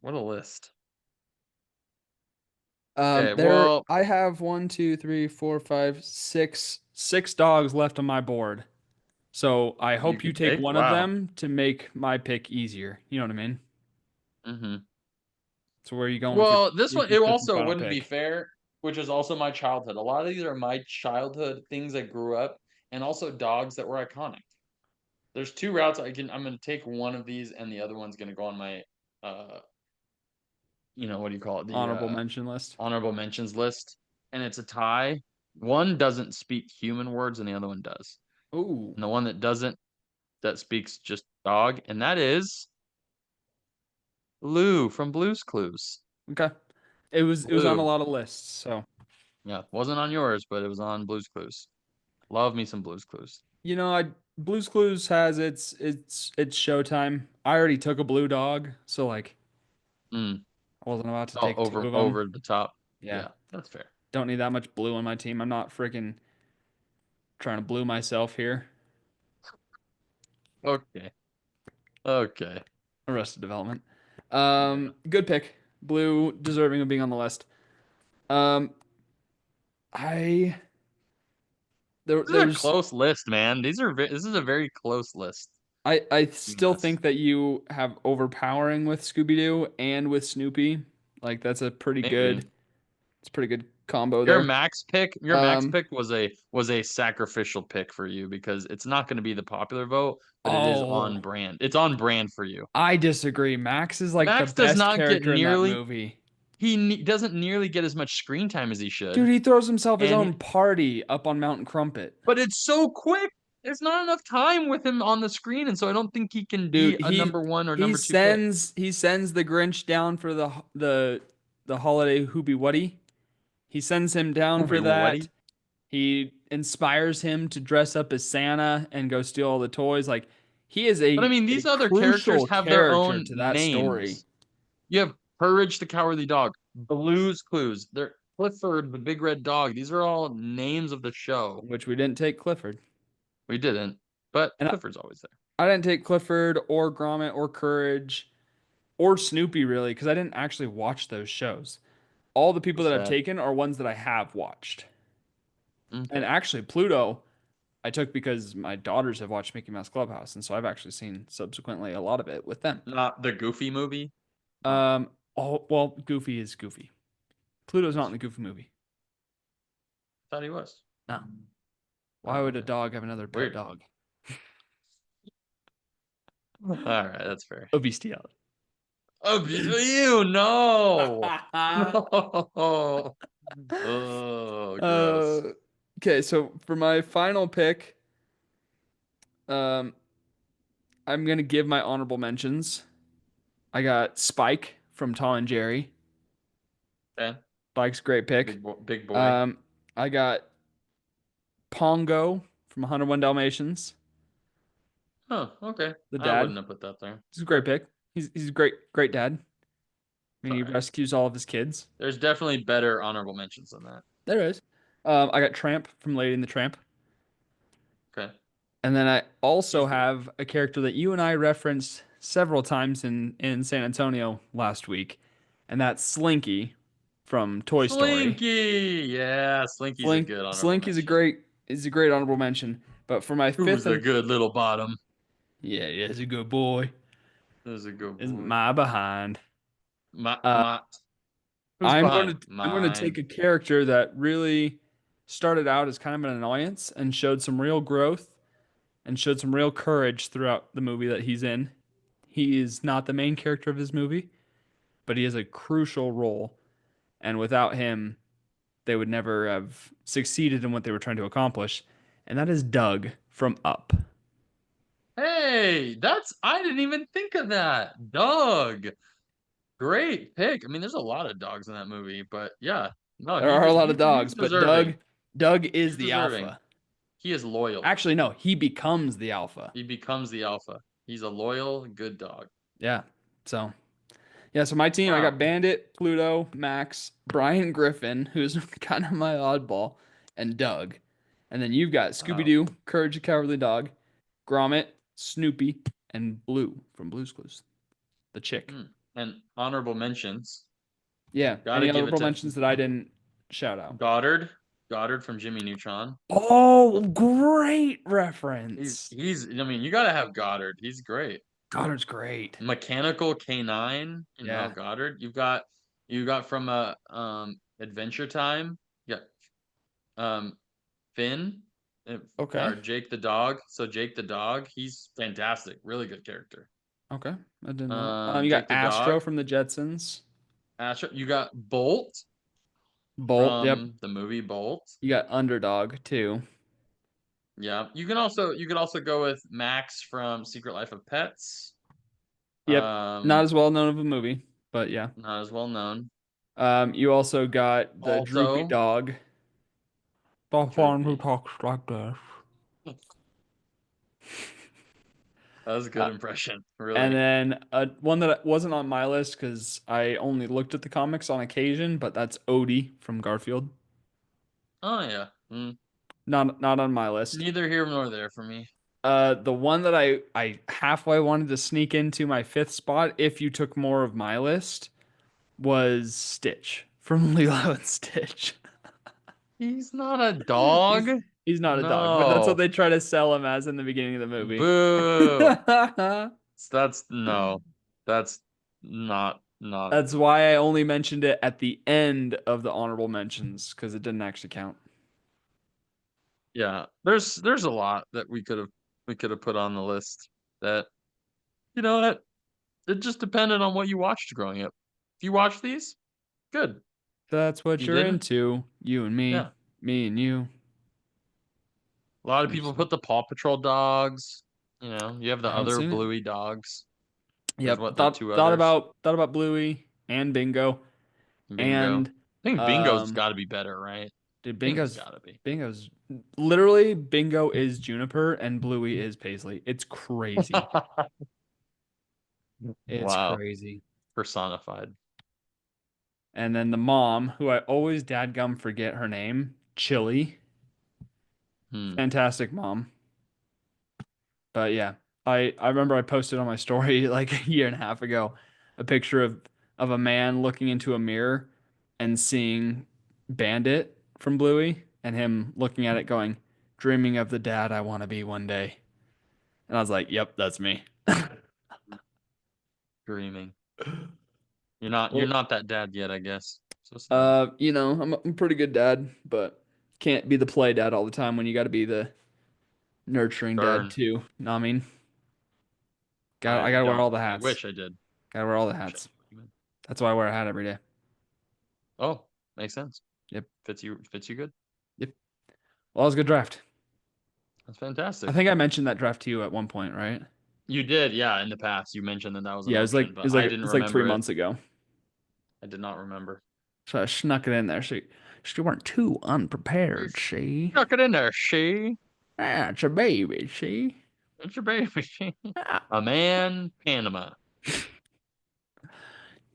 what a list. Okay, There well, I have one, two, three, four, five, six dogs left on my board. So I you hope you could take pick. one of Wow. them to make my pick easier. You know what I mean? Hmm. So where are you going with Well, this with one your it fifth and also final wouldn't be pick? fair, which is also my childhood. A lot of these are my childhood things I grew up, and also dogs that were iconic. There's two routes I'm gonna take one of these, and the other one's gonna go on my uh what do you call it? The Honorable mention list. honorable mentions list, and it's a tie. One doesn't speak human words, and the other one does. Ooh, And the one that doesn't, that speaks just dog, and that is Lou from Blue's Clues. okay. It was on a Lou. lot of lists, so Yeah, wasn't on yours, but it was on Blue's Clues. Love me some Blue's Clues. you know, I Blue's Clues has its showtime. I already took a blue dog, so like Mm. I wasn't about to Oh, take two of them. over the top. Yeah, Yeah, that's fair. don't need that much blue on my team. I'm not freaking trying to blue myself here. Okay. Okay. Arrested Development. Yeah. Good pick. Blue deserving of being on the list. Um, I This is a there's close list, man. This is a very close list. I Between still us. think that you have overpowering with Scooby Doo and with Snoopy. Like that's a pretty Maybe. good It's a pretty good combo there. Your max Um, pick was a sacrificial pick for you because it's not going to be the popular vote, but it is on oh, brand. It's on brand for you. I disagree. Max is like the Max does best not get character in that nearly movie. doesn't nearly get as much screen time as he should. Dude, he throws himself his And own party up on Mountain Crumpet. but it's so quick. There's not enough time with him on the screen, and so I don't think he can be Dude, a he number one or he number two pick. sends he sends the Grinch down for the holiday hoobie wuddy. He sends him down for Ubi that. Wetty. He inspires him to dress up as Santa and go steal all the toys. Like he is But I mean, a these other characters crucial have their character own to that story, names. You have Courage the Cowardly Dog, Blue's Clues, they're Clifford the Big Red Dog. These are all names of the show. which we didn't take Clifford. We didn't, but And Clifford's always there. I didn't take Clifford or Gromit or Courage or Snoopy really because I didn't actually watch those shows. All the people That's that I've sad. taken are ones that I have watched. And Okay. actually, Pluto, I took because my daughters have watched Mickey Mouse Clubhouse, and so I've actually seen subsequently a lot of it with them. Not the Goofy movie. Oh, Oh well, Goofy is Goofy. Pluto's not in that's the true. Goofy movie. Thought he was. No. Why Oh, would a okay. dog have another pet Weird. dog? All right, that's fair. A bestiality. Oh, ew, no. No. Oh, uh, gross. okay, so for my final pick, um, I'm gonna give my honorable mentions. I got Spike from Tom and Jerry. Okay. Spike's a great pick. Big boy. Um, I got Pongo from 101 Dalmatians, Huh, okay. the I dad. wouldn't have put that there. He's a great Okay. pick. He's a great dad. I It's mean, all he right. rescues all of his kids. There's definitely better honorable mentions than that. There is. I got Tramp from Lady and the Tramp. Okay. And then I also He's good. have a character that you and I referenced several times in San Antonio last week, and that's Slinky from Toy Story. Slinky! Yeah, Slinky's a good honorable Slinky's a mention. great is a great honorable mention. But for my Who's fifth a and good little bottom? yeah, yeah, he's a good boy. Who's a good Is boy? my behind. My, Uh, my, who's behind? I'm going to take Mine. a character that really started out as kind of an annoyance and showed some real growth and showed some real courage throughout the movie that he's in. He is not the main character of his movie, but he has a crucial role, and without him, they would never have succeeded in what they were trying to accomplish. And that is Doug from Up. Hey, I didn't even think of that. Doug. Great pick. I mean, there's a lot of dogs in that movie, but yeah, no, There are a lot of he's dogs, but deserving. Doug is He's the deserving. alpha. He is loyal. Actually, no, he becomes the alpha. He becomes the alpha. He's a loyal, good dog. Yeah. So yeah, so my team, I got Wow. Bandit, Pluto, Max, Brian Griffin, who's kind of my oddball, and Doug. And then you've got Scooby Wow. Doo, Courage the Cowardly Dog, Gromit, Snoopy, and Blue from Blue's Clues, the chick. Hmm. And honorable mentions. Yeah. Gotta Any give it honorable to mentions that I didn't shout out? Goddard. Goddard from Jimmy Neutron. Oh, great He's reference. he's I mean, you gotta have Goddard. He's great. Goddard's great. Mechanical K9, Yeah. Goddard. You got from Adventure Time. Yeah. Finn Okay. or Jake the dog. So Jake the dog, he's fantastic. Really good character. Okay. I didn't know. You got Jake the Astro dog. from the Jetsons. Astro. You got Bolt Bolt. Yep. from the movie Bolt. You got Underdog too. Yeah. You could also go with Max from Secret Life of Pets. Yep. Not Um, as well known of a movie, but yeah. Not as well known. You also got the droopy Also, dog. The one who Droopy. talks like this. That was a good Uh, impression, and really. then one that wasn't on my list because I only looked at the comics on occasion, but that's Odie from Garfield. Oh yeah. Not on my list. Neither here nor there for me. The one that I halfway wanted to sneak into my fifth spot, if you took more of my list, was Stitch from Lilo and Stitch. He's not a He's dog. he's not a dog, but that's what No. they try to sell him as in the beginning of the movie. Boo. That's no. That's not. Not a That's clue. why I only mentioned it at the end of the honorable mentions because it didn't actually count. Yeah, there's a lot that we could have put on the list that that it just depended on what you watched growing up. If you watched these, good. That's If what you you're didn't, into. You and yeah. me and you. A lot of We've people seen. put the Paw Patrol dogs. You have the I haven't other seen it. Bluey dogs. There's Yep. what, like Thought two thought others? about thought about Bluey and Bingo Bingo. and I think Bingo's um got to be better, right? dude Bingo's Bingo's got to be. Bingo's literally Bingo is Juniper and Bluey is Paisley. It's crazy. It's Wow, crazy. personified. And then the mom, who I always dadgum forget her name, Chili. Hmm. Fantastic mom. But yeah, I remember I posted on my story like a year and a half ago a picture of a man looking into a mirror and seeing Bandit from Bluey and him looking at it going, dreaming of the dad I want to be one day. And I was like, yep, that's me. Dreaming. You're Well, not that dad yet, I guess. So sad. I'm a pretty good dad, but can't be the play dad all the time when you got to be the nurturing dad Burn. too. Know what I mean? I I gotta wear don't. all the I hats. wish I did. Gotta wear all the Wish I hats. knew what you meant. That's why I wear a hat every day. Oh, makes sense. Yep. Fits you good. Yep. Well, that was a good draft. That's I fantastic. think I mentioned that draft to you at one point, right? You did, yeah. In the past, you mentioned that that was an Yeah, option, it but was I like didn't it's like three remember it. months ago. I did not remember. So I snuck it in there. So she weren't too You unprepared, see? stuck it in there, she. Ah, it's a baby, see? It's your baby. Ah. A man, Panama.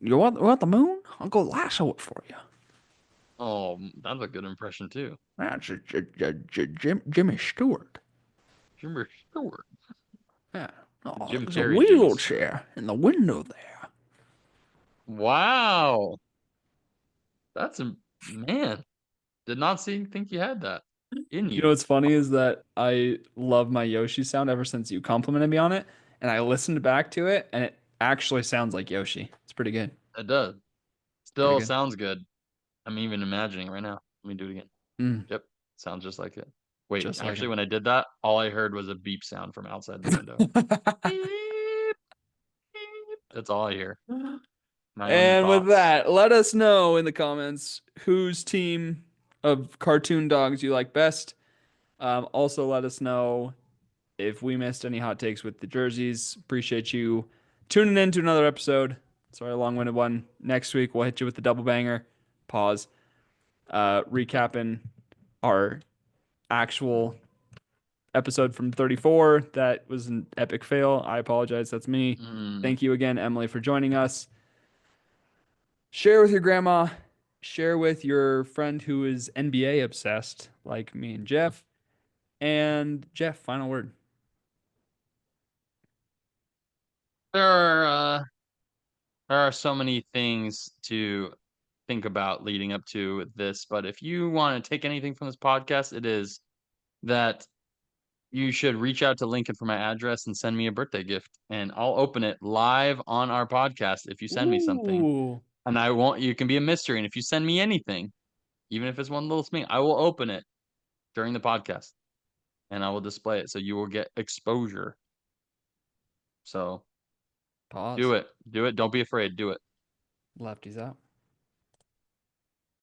You want the moon? I'll go lasso it for you. Oh, that's a good impression too. That's Jimmy Stewart. Jimmy Stewart. Yeah. Oh, Jim there's a Carrey, Jimmy Stewart. wheelchair in the window there. Wow. That's a man. Did not think you had that in You know you. what's funny is that I love my Yoshi sound ever since you complimented me on it, and I listened back to it, and it actually sounds like Yoshi. It's pretty good. It does. Pretty Still good. sounds good. I'm even imagining it right now. Let me do it again. Mm, Yep. Sounds just like it. Wait, just like actually, him. when I did that, all I heard was a beep sound from outside the window. Beep, beep. That's all I hear. My own And with thoughts. that, let us know in the comments whose team of cartoon dogs you like best. Also, let us know if we missed any hot takes with the jerseys. Appreciate you tuning in to another episode. Sorry, long-winded one. Next week we'll hit you with the double banger. Pause. Recapping our actual episode from 34. That was an epic fail. I apologize. That's me. Mm, Thank you again, Emily, for joining us. Share with your grandma. Share with your friend who is NBA obsessed, like me and Jeff. And Jeff, final word. there are there are so many things to think about leading up to this, but if you want to take anything from this podcast, it is that you should reach out to Lincoln for my address and send me a birthday gift, and I'll open it live on our podcast if you send me something. Ooh, And I won't, you can be a mystery. And if you send me anything, even if it's one little thing, I will open it during the podcast and I will display it. So you will get exposure. So pause. do it. Do it. Don't be afraid. Do it. Lefties out.